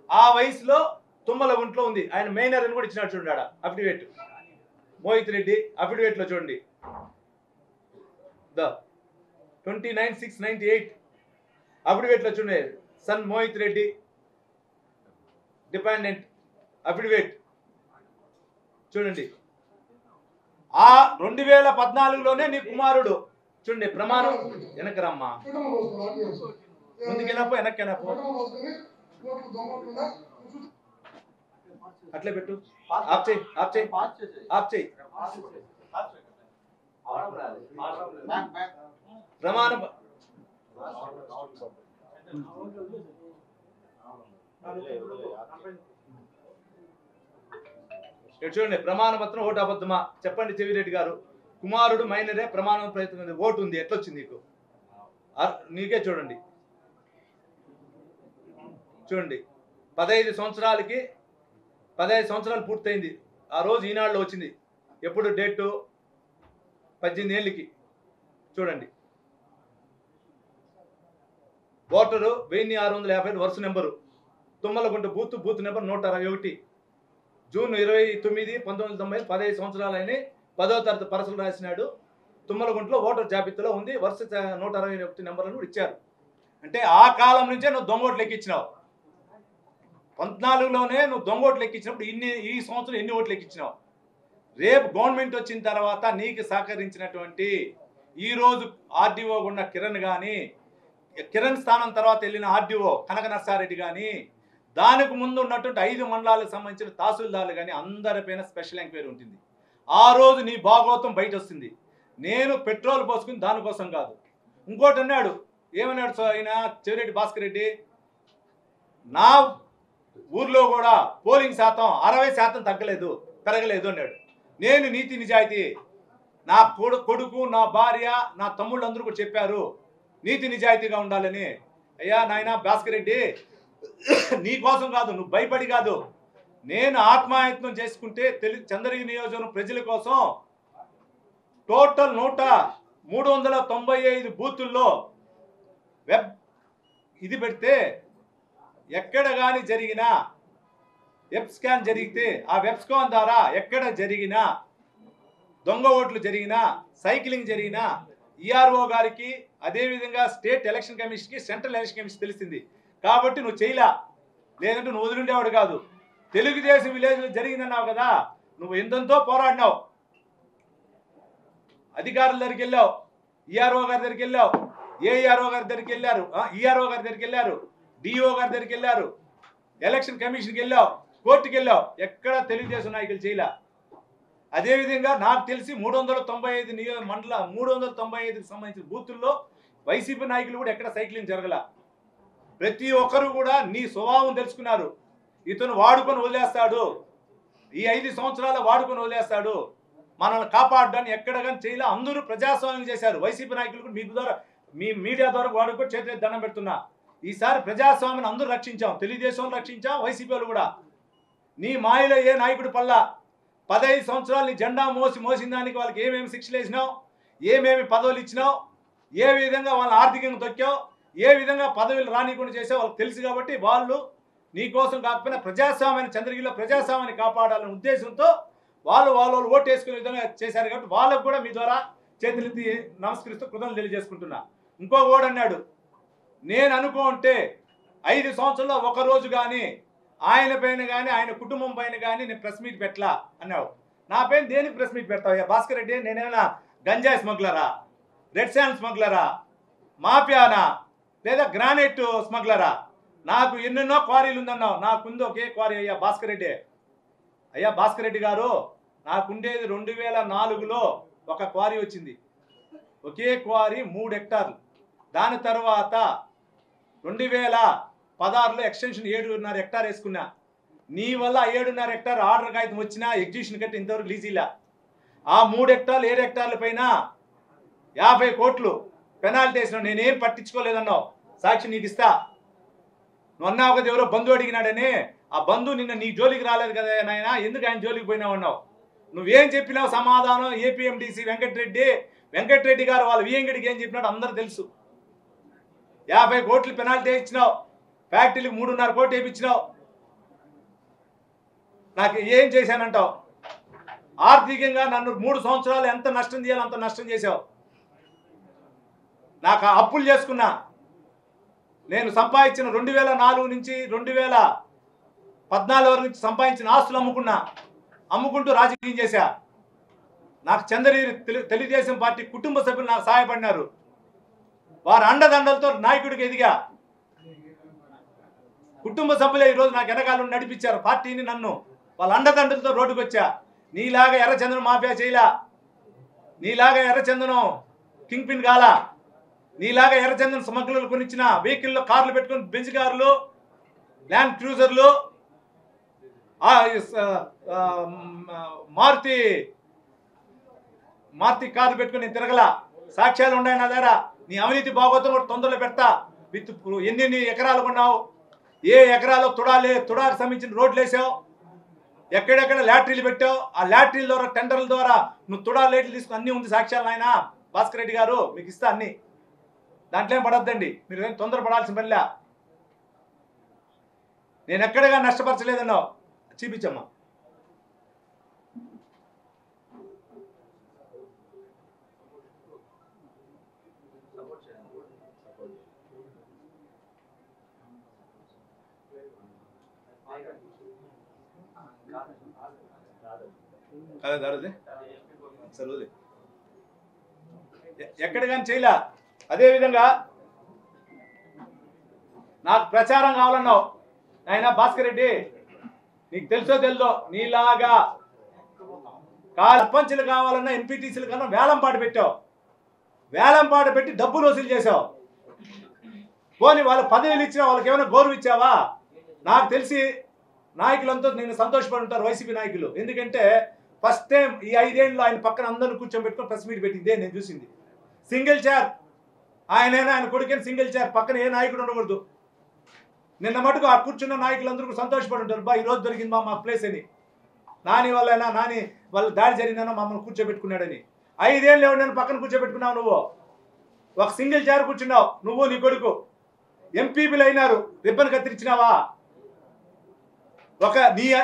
ఆ వయసులో తుమ్మలగుంట్లో ఉంది. ఆయన మైనర్ అని కూడా ఇచ్చినాడు చూడండి ఆడ అఫిడవిట్. మోహిత్ రెడ్డి అఫిడవిట్లో చూడండి 29/6/98 అఫిడవిట్లో చూడండి. Son Mohit Reddy dependent affidavit చూడండి ఆ 2014లోనే నీ కుమారుడు చూడండి ప్రమాణం వెనక్కి రమ్మా ముందుకెళ్ళపో వెనక్కి వెళ్ళపో అట్లే పెట్టు ఆఫ్ చేయి ఆఫ్ చేయి ఆఫ్ చేయి ప్రమాణ చూడండి ప్రమాణ పత్రం ఓటు అబద్ధమా చెప్పండి చెవిరెడ్డి గారు కుమారుడు మైనరే ప్రమాణ ప్రయత్నం ఓటు ఉంది ఎట్లొచ్చింది నీకు నీకే చూడండి చూడండి 15 సంవత్సరాలు పూర్తయింది ఆ రోజు ఈనాడులో వచ్చింది ఎప్పుడు డేటు 18 ఏళ్ళకి చూడండి ఓటరు 1650 వరుస number Tummalagunta booth number 161 June 29, 1990 15 సంవత్సరాలని 10వ తరగతి పరసలు రాసినాడు తుమ్మలగుంటలో ఓటర్ జాబితాలో ఉంది వరుస 161 నెంబర్లను ఇచ్చారు అంటే ఆ కాలం నుంచే నువ్వు దొంగోట్లు లెక్కించినావు 14లోనే నువ్వు దొంగోట్లు లెక్కించినప్పుడు ఈ సంవత్సరం ఎన్ని ఓట్లు లెక్కించినావు రేపు గవర్నమెంట్ వచ్చిన తర్వాత నీకు సహకరించినటువంటి ఈరోజు ఆర్డీఓ ఉన్న కిరణ్ స్థానం తర్వాత వెళ్ళిన ఆర్డీఓ కనక నర్సారెడ్డి కానీ దానికి ముందు ఉన్నటువంటి 5 మండలాలకు సంబంధించిన తహసీల్దార్లు కానీ అందరిపైన స్పెషల్ ఎంక్వైరీ ఉంటుంది ఆ రోజు నీ భాగవతం బయట వస్తుంది నేను పెట్రోల్ పోసుకుని దానికోసం కాదు ఇంకోటి అన్నాడు ఏమన్నాడు ఆయన చెవిరెడ్డి భాస్కర్ రెడ్డి నా ఊర్లో కూడా పోలింగ్ శాతం 60% పెరగలేదు అన్నాడు నేను నీతి నిజాయితీ నా కొడుకు నా భార్య నా తమ్ముళ్ళు అందరూ కూడా చెప్పారు నీతి నిజాయితీగా ఉండాలని అయ్యా నాయన భాస్కర్ రెడ్డి నీ కోసం కాదు నువ్వు భయపడి కాదు నేను ఆత్మయత్నం చేసుకుంటే చంద్రగిరి నియోజకవర్గం ప్రజల కోసం టోటల్ 395 బూతుల్లో వెబ్ ఇది పెడితే ఎక్కడ కానీ జరిగినా వెబ్ స్కాన్ జరిగితే ఆ వెబ్ స్కాన్ ద్వారా ఎక్కడ జరిగినా దొంగ ఓట్లు జరిగినా సైక్లింగ్ జరిగినా ఈఆర్ఓ గారికి అదేవిధంగా స్టేట్ ఎలక్షన్ కమిషన్కి సెంట్రల్ ఎలక్షన్ కమిషన్ తెలిసింది కాబట్టి నువ్వు చేయలా లేదంటే నువ్వు వదిలిండేవాడు కాదు తెలుగుదేశం విలేజ్లో జరిగిందన్నావు కదా నువ్వు ఎంతో పోరాడినావు అధికారుల దగ్గరికి వెళ్ళావు ఈఆర్ఓ గారి దగ్గరికి వెళ్ళావు ఏఈఆర్ఓ గారి దగ్గరికి వెళ్ళారు ఈఆర్ఓ గారి దగ్గరికి వెళ్ళారు డిఓ గారి దగ్గరికి వెళ్ళారు ఎలక్షన్ కమిషన్కి వెళ్ళావు కోర్టుకి వెళ్ళావు ఎక్కడ తెలుగుదేశం నాయకులు చేయలే అదేవిధంగా నాకు తెలిసి 395 సంబంధించిన బూతుల్లో వైసీపీ నాయకులు కూడా ఎక్కడ సైక్లింగ్ జరగల ప్రతి ఒక్కరు కూడా నీ స్వభావం తెలుసుకున్నారు ఇతను వాడుకొని వదిలేస్తాడు ఈ 5 సంవత్సరాల వాడుకొని వదిలేస్తాడు మనల్ని కాపాడడానికి ఎక్కడ కానీ చేయలే అందరూ ప్రజాస్వామ్యం చేశారు వైసీపీ నాయకులు కూడా మీకు ద్వారా మీ మీడియా ద్వారా వాడుకొని చేతులు దండం పెడుతున్నా ఈసారి ప్రజాస్వామ్యాన్ని అందరూ రక్షించాం తెలుగుదేశం రక్షించాం వైసీపీ వాళ్ళు కూడా నీ మాయలో ఏ నాయకుడు పల్లా 15 సంవత్సరాలు నీ జెండా మోసిన దానికి వాళ్ళకి ఏమేమి శిక్షలు వేసినావు ఏమేమి పదవులు ఇచ్చినావు ఏ విధంగా వాళ్ళని ఆర్థికంగా తొక్కావు ఏ విధంగా పదవులు రానికుండా చేసావు వాళ్ళకి తెలుసు కాబట్టి వాళ్ళు నీ కోసం కాకపోయినా ప్రజాస్వామ్యాన్ని చంద్రగిరిలో ప్రజాస్వామ్యాన్ని కాపాడాలనే ఉద్దేశంతో వాళ్ళు ఓటు వేసుకునే విధంగా చేశారు కాబట్టి వాళ్ళకు కూడా మీ ద్వారా చేతులెత్తి నమస్కరిస్తూ కృతజ్ఞతలు తెలియజేసుకుంటున్నా ఇంకో ఓడు అన్నాడు నేను అనుకుంటే 5 సంవత్సరాల్లో ఒక రోజు కానీ ఆయన పైన కానీ ఆయన కుటుంబం పైన కానీ నేను ప్రెస్ మీట్ పెట్టలా అన్నావు నా పైన దేనికి ప్రెస్ మీట్ పెడతావు భాస్కర్ రెడ్డి నేనేమైనా గంజాయి స్మగ్లరా రెడ్ శాండ్ స్మగ్లరా మాఫియానా లేదా గ్రానైట్ స్మగ్లరా నాకు ఎన్నెన్నో క్వారీలు ఉందన్నావు నాకుంది ఒకే క్వారీ అయ్యా భాస్కర్ రెడ్డి గారు నాకుండేది 2004లో ఒక క్వారీ వచ్చింది ఒకే క్వారీ 3 హెక్టార్లు దాని తర్వాత 2016లో ఎక్స్టెన్షన్ 7.5 హెక్టార్ వేసుకున్నా నీ వల్ల 7.5 హెక్టార్ ఆర్డర్ కాగితం వచ్చినా ఎగ్జిబిషన్ కట్టి ఇంతవరకు లీజీలా ఆ 3 హెక్టార్లు 7 హెక్టార్ల పైన 50 కోట్లు పెనాల్టీ వేసినావు నేనేం పట్టించుకోలేదన్నావు సాక్షి నీకు ఇస్తా నువ్వు అన్నావు కదా ఎవరో బంధువు అడిగినాడని ఆ బంధువు నిన్న నీ జోలికి రాలేదు కదా నాయన ఎందుకు ఆయన జోలికి పోయినావు అన్నావు నువ్వేం చెప్పినావు సమాధానం ఏపీఎండిసి వెంకటరెడ్డి గారు వాళ్ళ వియంగడికి ఏం చెప్పినాడు అందరూ తెలుసు 50 కోట్లు పెనాల్టీ ఇచ్చినావు ఫ్యాక్టరీలకు 3.5 కోట్లు వేయించినావు నాకు ఏం చేశానంటావు ఆర్థికంగా నన్ను 3 సంవత్సరాలు ఎంత నష్టం చేయాలో అంత నష్టం చేశావు నాకు అప్పులు చేసుకున్నా నేను సంపాదించిన 2004 నుంచి 2014 వరకు నుంచి సంపాదించిన ఆస్తులు అమ్ముకున్నా అమ్ముకుంటూ రాజకీయం చేశా. నాకు చంద్రగిరి తెలుగుదేశం పార్టీ కుటుంబ సభ్యులు నాకు సహాయపడినారు. వారి అండదండలతో నాయకుడికి ఎదిగా. కుటుంబ సభ్యులే ఈరోజు నాకు వెనకాల నడిపించారు పార్టీని. నన్ను వాళ్ళ అండదండలతో రోడ్డుకు వచ్చా. నీలాగా ఎర్రచందనం మాఫియా చేయలా, నీలాగా ఎర్రచందనం కింగ్ పిన్ కాలా, నీలాగా ఎర్రచందనం స్మగ్లర్లు కొనిచ్చిన వెహికల్లో కార్లు పెట్టుకుని బెంజ్ కార్లు, ల్యాండ్ క్రూజర్లు, మారుతి కార్లు పెట్టుకుని నేను తిరగల. సాక్ష్యాలు ఉన్నాయి నా దగ్గర. నీ అవినీతి బాగోతం కూడా తొందరలో పెడతా. విత్ ఎన్ని ఎకరాలు కొన్నావు, ఏ ఎకరాలో తుడాకు సంబంధించిన రోడ్లు వేసావు, ఎక్కడెక్కడ లాటరీలు పెట్టావు, ఆ లాటరీల ద్వారా టెండర్ల ద్వారా నువ్వు తుడా లేట్లు తీసుకుని అన్నీ ఉంది సాక్ష్యాలు. ఆయన భాస్కర్ రెడ్డి గారు మీకు ఇస్తా అన్ని, దాంట్లో ఏం పడద్దండి. మీరు ఏం తొందరపడాల్సిన పనిలే. నేను ఎక్కడగా నష్టపరచలేదన్నావు, చూపించమ్మా. సరే ఎక్కడ కానీ చేయలే. అదేవిధంగా నాకు ప్రచారం కావాలన్నావు. ఆయన భాస్కర్ రెడ్డి నీకు తెలుసో తెలుదో, నీలాగా సర్పంచులు కావాలన్నా ఎంపీటీసీలు కన్నా వేలంపాట పెట్టావు. వేలంపాట పెట్టి డబ్బులు వసూలు చేసావు. పోనీ వాళ్ళ పదవులు ఇచ్చినా వాళ్ళకి ఏమైనా గౌరవం ఇచ్చావా? నాకు తెలిసి నాయకులంతా నేను సంతోషపడి ఉంటారు వైసీపీ నాయకులు. ఎందుకంటే ఫస్ట్ టైం ఈ 5 ఏళ్ళు ఆయన పక్కన అందరిని కూర్చోబెట్టుకుని ప్రెస్ మీట్ పెట్టిందే నేను చూసింది. సింగిల్ చైర్, ఆయన కొడుకని సింగిల్ చైర్, పక్కన ఏ నాయకుడు ఉండకూడదు. నిన్న మటుకు ఆ కూర్చున్న నాయకులందరూ సంతోషపడి ఉంటారు. బా ఈరోజు దొరికింది మా ప్లేస్ అని. నాని వాళ్ళ దాడి జరిగిందనో మమ్మల్ని కూర్చోబెట్టుకున్నాడని. 5 ఏళ్ళు ఎవరు పక్కన కూర్చోబెట్టుకున్నావు నువ్వు. ఒక సింగిల్ చైర్ కూర్చున్నావు నువ్వు, నీ కొడుకు. ఎంపీపీలు అయినారు, రిబ్బన్ కత్తిరించినావా?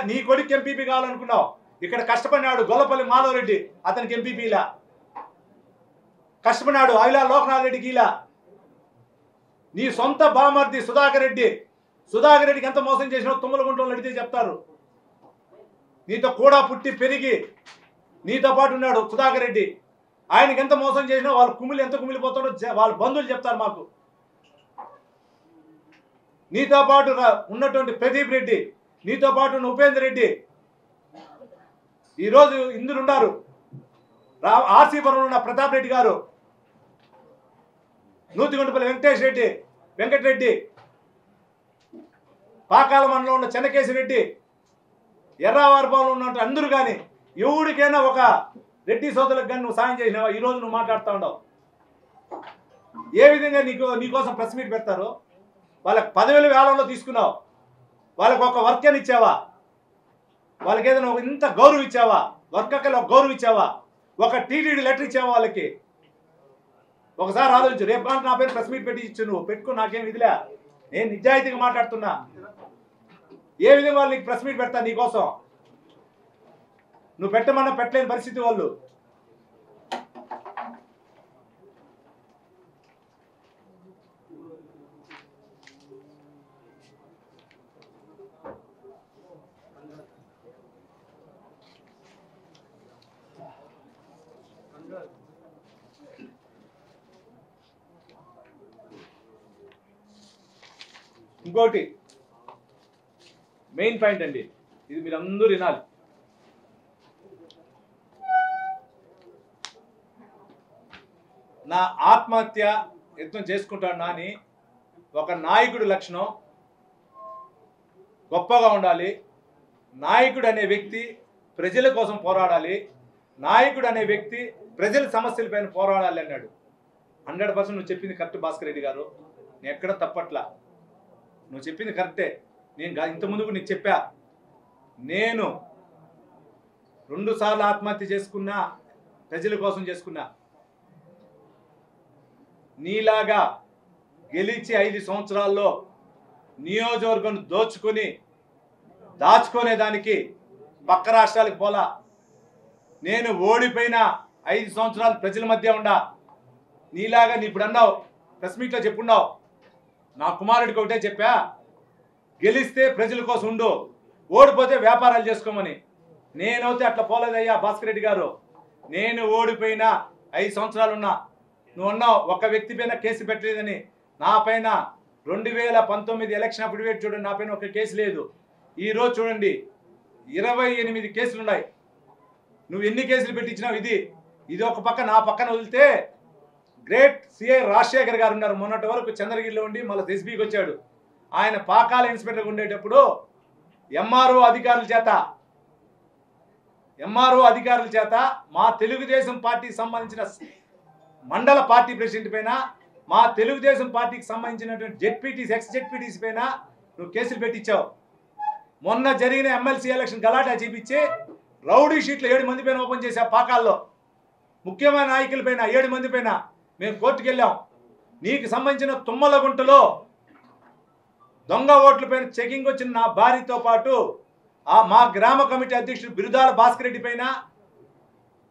నీ కొడుకు ఎంపీపీ కావాలనుకున్నావు. ఇక్కడ కష్టపడినాడు గొల్లపల్లి మాధవరెడ్డి, అతనికి ఎంపీపీలా కష్టపడినాడు. అయిలా లోకనాథ్ రెడ్డికి ఇలా. నీ సొంత బామర్ది సుధాకర్ రెడ్డికి ఎంత మోసం చేసినావు తుమ్మలగుంటలో అడిగితే చెప్తారు. నీతో కూడా పుట్టి పెరిగి నీతో పాటు ఉన్నాడు సుధాకర్ రెడ్డి. ఆయనకి ఎంత మోసం చేసినా వాళ్ళ ఎంత కుమిలిపోతాడో వాళ్ళ బంధువులు చెప్తారు మాకు. నీతో పాటు ఉన్నటువంటి ప్రదీప్ రెడ్డి, నీతో పాటు ఉన్న ఉపేంద్ర రెడ్డి, ఈరోజు ఇందులో ఉన్నారు. ఆర్సీపురంలో ఉన్న ప్రతాప్ రెడ్డి గారు, నూతిగొండపల్లి వెంకటరెడ్డి, పాకాల మండలంలో ఉన్న చెన్నకేశిరెడ్డి, ఎర్రావారిపాలెంలో ఉన్నట్టు అందరూ కానీ ఎవరికైనా ఒక రెడ్డి సోదరులకు కానీ నువ్వు సాయం చేసినావా? ఈరోజు నువ్వు మాట్లాడుతూ ఉండవు. ఏ విధంగా నీకోసం ప్రెస్ మీట్ పెడతారు? వాళ్ళకి 10,000 వేలంలో తీసుకున్నావు. వాళ్ళకి ఒక వర్క్ అని ఇచ్చావా? వాళ్ళకి ఏదైనా ఇంత గౌరవం ఇచ్చావా? వర్క్ అక్కలో గౌరవం ఇచ్చావా? ఒక టీటీడీ లెటర్ ఇచ్చావా వాళ్ళకి? ఒకసారి ఆలోచించు. రేపు నా పేరు ప్రెస్ మీట్ పెట్టి ఇచ్చు, నువ్వు పెట్టుకో, నాకేం ఇదిలే. నేను నిజాయితీగా మాట్లాడుతున్నా. ఏ విధంగా వాళ్ళు నీకు ప్రెస్ మీట్ పెడతా నీకోసం? నువ్వు పెట్టమన్నా పెట్టలేని పరిస్థితి వాళ్ళు. ఇంకోటి మెయిన్ పాయింట్ అండి, ఇది మీరు అందరూ వినాలి. నా ఆత్మహత్య యత్నం చేసుకుంటాను అని ఒక నాయకుడి లక్షణం గొప్పగా ఉండాలి. నాయకుడు అనే వ్యక్తి ప్రజల కోసం పోరాడాలి. నాయకుడు అనే వ్యక్తి ప్రజల సమస్యలపైన పోరాడాలి అన్నాడు. 100% నువ్వు చెప్పింది కరెక్ట్ భాస్కర్ రెడ్డి గారు. నేను ఎక్కడ తప్పట్లా, నువ్వు చెప్పింది కరెక్టే. నేను ఇంతకుముందుకు నీకు చెప్పా, నేను 2 సార్లు ఆత్మహత్య చేసుకున్నా, ప్రజల కోసం చేసుకున్నా. నీలాగా గెలిచి 5 సంవత్సరాల్లో నియోజకవర్గం దాచుకునేదానికి పక్క రాష్ట్రాలకు పోలా. నేను ఓడిపోయిన 5 సంవత్సరాలు ప్రజల మధ్య ఉండా. నీలాగా నీ ఇప్పుడు అన్నావు, ప్రెస్ మీట్లో చెప్పున్నావు, నా కుమారుడికి ఒకటే చెప్పా, గెలిస్తే ప్రజల కోసం ఉండు, ఓడిపోతే వ్యాపారాలు చేసుకోమని. నేనైతే అట్లా పోలేదయ్యా భాస్కర్ రెడ్డి గారు. నేను ఓడిపోయినా 5 సంవత్సరాలున్నా, నువ్వు అన్నావు ఒక వ్యక్తి పైన కేసు పెట్టలేదని. నా పైన 2019 ఎలక్షన్ అఫిడవిట్ చూడండి, నా పైన ఒక కేసు లేదు. ఈరోజు చూడండి 28 కేసులు ఉన్నాయి. నువ్వు ఎన్ని కేసులు పెట్టించినావు? ఇది ఒక పక్క. నా పక్కన వదిలితే గ్రేట్ సిఐ రాజశేఖర్ గారు ఉన్నారు. మొన్నటి వరకు చంద్రగిరిలో ఉండి మళ్ళీ ఎస్బీకి వచ్చాడు. ఆయన పాకాల ఇన్స్పెక్టర్గా ఉండేటప్పుడు ఎంఆర్ఓ అధికారుల చేత మా తెలుగుదేశం పార్టీకి సంబంధించిన మండల పార్టీ ప్రెసిడెంట్ పైన, మా తెలుగుదేశం పార్టీకి సంబంధించినటువంటి జెడ్పీటీసీ ఎక్స్ జెడ్పీటీసీ పైన నువ్వు కేసులు పెట్టించావు. మొన్న జరిగిన ఎమ్మెల్సీ ఎలక్షన్ గలాటా చేపించి రౌడీ షీట్లు 7 మంది పైన ఓపెన్ చేశావు. పాకాల్లో ముఖ్యమైన నాయకుల పైన 7 మంది పైన మేము కోర్టుకు వెళ్ళాం. నీకు సంబంధించిన తుమ్మలగుంటలో దొంగ ఓట్ల పైన చెకింగ్ వచ్చిన నా భార్యతో పాటు మా గ్రామ కమిటీ అధ్యక్షుడు బిరుదాల భాస్కర్ రెడ్డి పైన,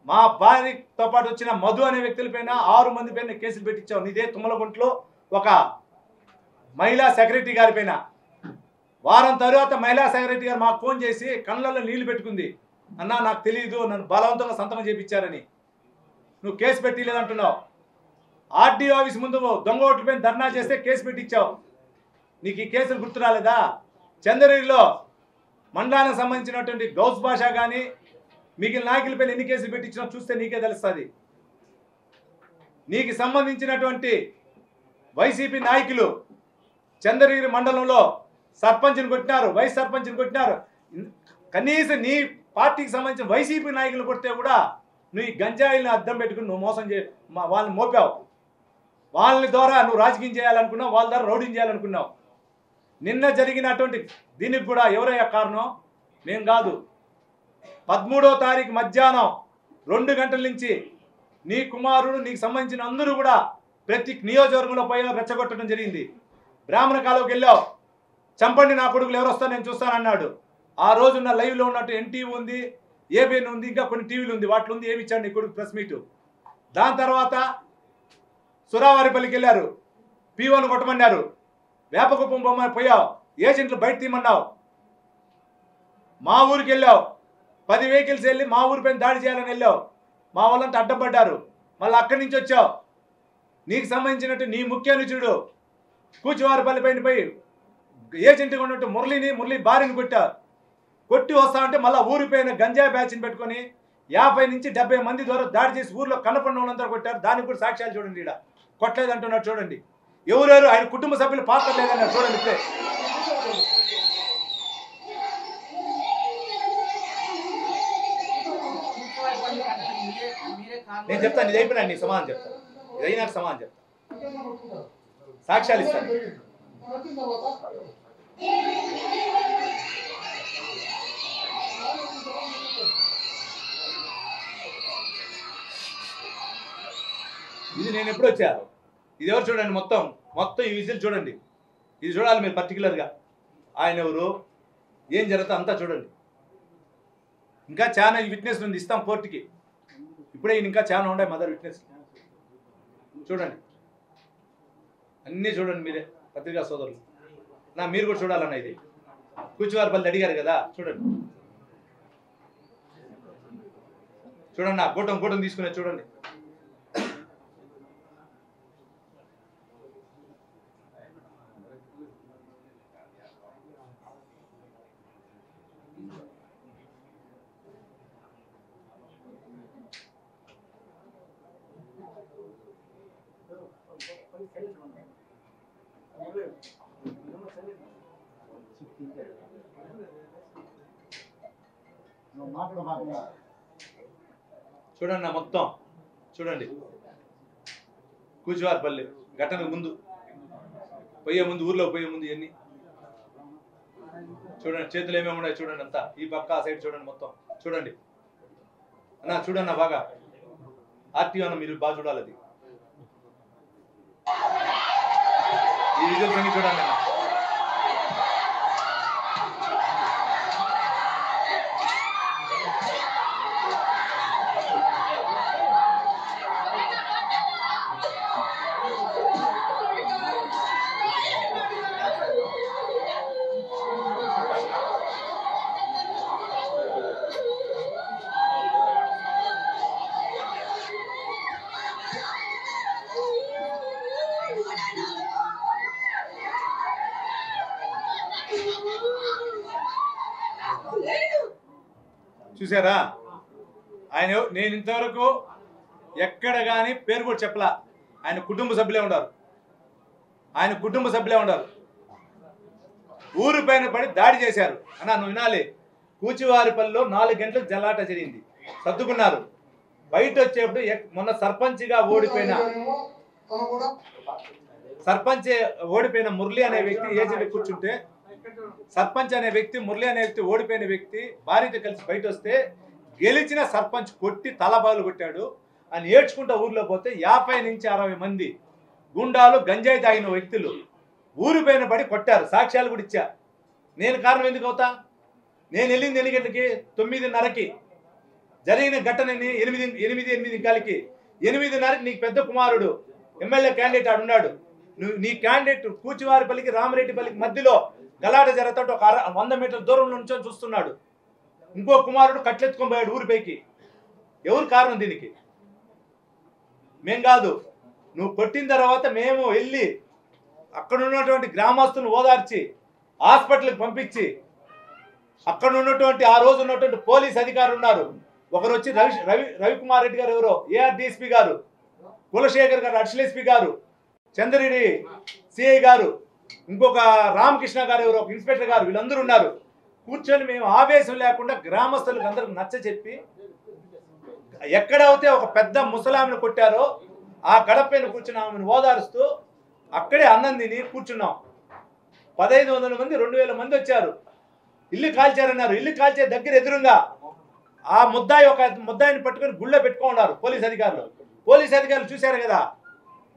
మా భార్యతో పాటు వచ్చిన మధు అనే వ్యక్తుల పైన 6 మంది పైన కేసులు పెట్టించావు. నీదే తుమ్మలగుంటలో ఒక మహిళా సెక్రటరీ గారి పైన. వారం తర్వాత మహిళా సెక్రటరీ గారు మాకు ఫోన్ చేసి కళ్ళల్లో నీళ్లు పెట్టుకుంది. అన్నా నాకు తెలియదు, నన్ను బలవంతంగా సంతకం చేయించారని. నువ్వు కేసు పెట్టలేదంటున్నావు. ఆర్డీఓ ఆఫీస్ ముందు దొంగ ఓట్ల పైన ధర్నా చేస్తే కేసు పెట్టించావు. నీకు ఈ కేసులు గుర్తు రాలేదా? చంద్రగిరిలో మండలానికి సంబంధించినటువంటి గౌస్ భాష కానీ మిగిలిన నాయకులపైన ఎన్ని కేసులు పెట్టించినా చూస్తే నీకే తెలుస్తుంది. నీకు సంబంధించినటువంటి వైసీపీ నాయకులు చంద్రగిరి మండలంలో సర్పంచ్ని కొట్టినారు, వైస్ సర్పంచ్ని కొట్టినారు. కనీసం నీ పార్టీకి సంబంధించిన వైసీపీ నాయకులు కొడితే కూడా నువ్వు ఈ గంజాయిల్ని అద్దం పెట్టుకుని నువ్వు మోసం వాళ్ళని మోపావు. వాళ్ళ ద్వారా నువ్వు రాజకీయం చేయాలనుకున్నావు, వాళ్ళ ద్వారా రౌడింగ్ చేయాలనుకున్నావు. నిన్న జరిగినటువంటి దీనికి కూడా ఎవరయ్యా కారణం? మేము కాదు. 13వ తారీఖు మధ్యాహ్నం 2 గంటల నుంచి నీ కుమారుడు, నీకు సంబంధించిన అందరూ కూడా ప్రతి నియోజకవర్గంలో పోయి రెచ్చగొట్టడం జరిగింది. బ్రాహ్మణ కాలువకి వెళ్ళావు, చంపండి నా కొడుకులు ఎవరు వస్తారు నేను చూస్తానన్నాడు. ఆ రోజున్న లైవ్లో ఉన్నట్టు ఎన్టీవీ ఉంది, ఏబిఎన్ ఉంది, ఇంకా కొన్ని టీవీలు ఉంది, వాటిలో ఉంది ఏమి ఇచ్చాడు నీ కొడుకు ప్రెస్ మీటు. దాని తర్వాత సురావారిపల్లికి వెళ్ళారు, పీఓను కొట్టమన్నారు. వేపకుప్పం బొమ్మని పోయావు, ఏజెంట్లు బయట తీయమన్నావు. మా ఊరికి వెళ్ళావు, 10 వెహికల్స్ వెళ్ళి మా ఊరి పైన దాడి చేయాలని వెళ్ళావు. మా వాళ్ళంతా అడ్డపడ్డారు. మళ్ళీ అక్కడి నుంచి వచ్చావు. నీకు సంబంధించినట్టు నీ ముఖ్య అనుచరుడు కూచివారిపల్లి పైన పోయి ఏజెంట్గా ఉన్నట్టు మురళి భార్యని కొట్టి వస్తా ఉంటే మళ్ళీ ఊరిపైన గంజాయి బ్యాచ్ని పెట్టుకొని 50 నుంచి 70 మంది ద్వారా దాడి చేసి ఊర్లో కనపడిన వాళ్ళంతా కొట్టారు. దానికి కూడా సాక్ష్యాలు చూడండి. ఇక్కడ కొట్టలేదంటున్నారు చూడండి. ఎవరెవరు ఆయన కుటుంబ సభ్యులు పాత్ర లేదన్నారు చూడండి. ఇప్పుడే నేను చెప్తాను, ఇది అయిపోయినా నీ సమాధానం చెప్తాను, ఇది అయినాక సమాధానం చెప్తాను, సాక్ష్యాలు ఇస్తాను. ఇది నేను ఎప్పుడు వచ్చాను, ఇది ఎవరు చూడండి, మొత్తం ఈ విజిల్ చూడండి. ఇది చూడాలి మీరు పర్టికులర్గా. ఆయన ఎవరు, ఏం జరుగుతా అంతా చూడండి. ఇంకా చాలా విట్నెస్ ఉంది, ఇస్తాం కోర్టుకి. ఇప్పుడే ఇంకా చాలా ఉన్నాయి మదర్ విట్నెస్. చూడండి, అన్నీ చూడండి మీరే పత్రికా సోదరులు. మీరు కూడా చూడాలన్న. ఇది కూచివారిపల్లి అడిగారు కదా, చూడండి చూడండి. నా కూటం తీసుకునే చూడండి. చూడండి నా మొత్తం చూడండి. కూచివారిపల్లి ఘటనకు ముందు ఊర్లో పోయే ముందు ఇవన్నీ చూడండి. చేతులు ఏమేమి ఉన్నాయి చూడండి. అంతా ఈ పక్క ఆ సైడ్ చూడండి, మొత్తం చూడండి అన్న. చూడన్న బాగా ఆర్టీఓ అన్న, మీరు బాగా చూడాలి. అది ఈ విజువల్స్ అన్ని చూడండి అన్న. చూసారా ఆయన నేను ఇంతవరకు ఎక్కడ కానీ పేరు కూడా చెప్పలా. ఆయన కుటుంబ సభ్యులే ఉన్నారు. ఊరు పైన పడి దాడి చేశారు అన్న. నువ్వు వినాలి, కూచివారిపల్లిలో 4 గంటలకు జలాట జరిగింది, సర్దుకున్నారు. బయట వచ్చేప్పుడు మొన్న సర్పంచ్గా ఓడిపోయిన మురళి అనే వ్యక్తి ఏజెంట్ కూర్చుంటే, సర్పంచ్ అనే వ్యక్తి మురళి అనే వ్యక్తి ఓడిపోయిన వ్యక్తి భార్యతో కలిసి బయట వస్తే గెలిచిన సర్పంచ్ కొట్టి తలబాలు కొట్టాడు అని ఏడ్చుకుంటా ఊర్లో పోతే 50 నుంచి 60 మంది గుండాలు గంజాయి తాగిన వ్యక్తులు ఊరి పైన పడి కొట్టారు. సాక్ష్యాలు కూడా ఇచ్చా. నేను కారణం ఎందుకు అవుతా? నేను వెళ్ళింది 8 గంటలకి, 9:30కి జరిగిన ఘటనని 8:30కి 8:30కి నీకు పెద్ద కుమారుడు ఎమ్మెల్యే క్యాండిడేట్ ఆడున్నాడు. నీ క్యాండిడేట్ కూచివారిపల్లికి రామరెడ్డిపల్లికి మధ్యలో గలాట జరుగుతుంటే ఒక 100 మీటర్ల దూరంలో నుంచొని చూస్తున్నాడు. ఇంకో కుమారుడు కట్లెత్తుకొని పోయాడు ఊరిపైకి. ఎవరు కారణం దీనికి? మేం కాదు. నువ్వు కొట్టిన తర్వాత మేము వెళ్ళి అక్కడ ఉన్నటువంటి గ్రామస్తులను ఓదార్చి హాస్పిటల్కి పంపించి అక్కడ ఉన్నటువంటి ఆ రోజు ఉన్నటువంటి పోలీస్ అధికారులు ఉన్నారు. ఒకరు వచ్చి రవికుమార్ రెడ్డి గారు, ఎవరో ఏఆర్డిఎస్పీ గారు, కులశేఖర్ గారు అడిషనల్ ఎస్పీ గారు, చంద్రరెడ్డి సిఐ గారు, ఇంకొక రామకృష్ణ గారు, ఎవరో ఇన్స్పెక్టర్ గారు, వీళ్ళందరూ ఉన్నారు. కూర్చొని మేము ఆవేశం లేకుండా గ్రామస్తులకు అందరికి నచ్చ చెప్పి ఎక్కడైతే ఒక పెద్ద ముసలామిని కొట్టారో ఆ గడపైన కూర్చుని ఆమెను ఓదారుస్తూ అక్కడే అన్నం తిని కూర్చున్నాం. 1500 మంది 2000 మంది వచ్చారు. ఇల్లు కాల్చారన్నారు. ఇల్లు కాల్చే దగ్గర ఎదురుగా ఆ ముద్దాయిని పట్టుకొని గుళ్ళో పెట్టుకున్నారు పోలీస్ అధికారులు. పోలీస్ అధికారులు చూశారు కదా,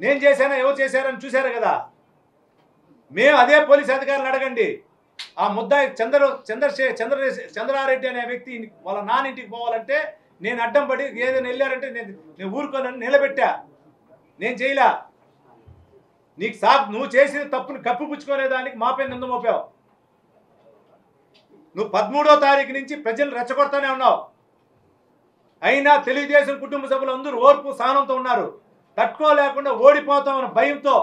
నేను చేశానా ఎవరు చేశారని చూశారు కదా. మేము అదే పోలీస్ అధికారులు అడగండి. ఆ ముద్దాయి చంద్రారెడ్డి అనే వ్యక్తి వాళ్ళ నాన్నింటికి పోవాలంటే నేను అడ్డం పడి ఏదైనా వెళ్ళారంటే నేను ఊరుకోనని నిలబెట్టా. నేను చేయలా. నీకు నువ్వు చేసిన తప్పుని కప్పిపుచ్చుకోలేదానికి మాపై నింద మోపావు. నువ్వు 13వ తారీఖు నుంచి ప్రజలు రెచ్చగొడతానే ఉన్నావు. అయినా తెలుగుదేశం కుటుంబ సభ్యులు అందరూ ఓర్పు సహనంతో ఉన్నారు. తట్టుకోలేకుండా ఓడిపోతామన్న భయంతో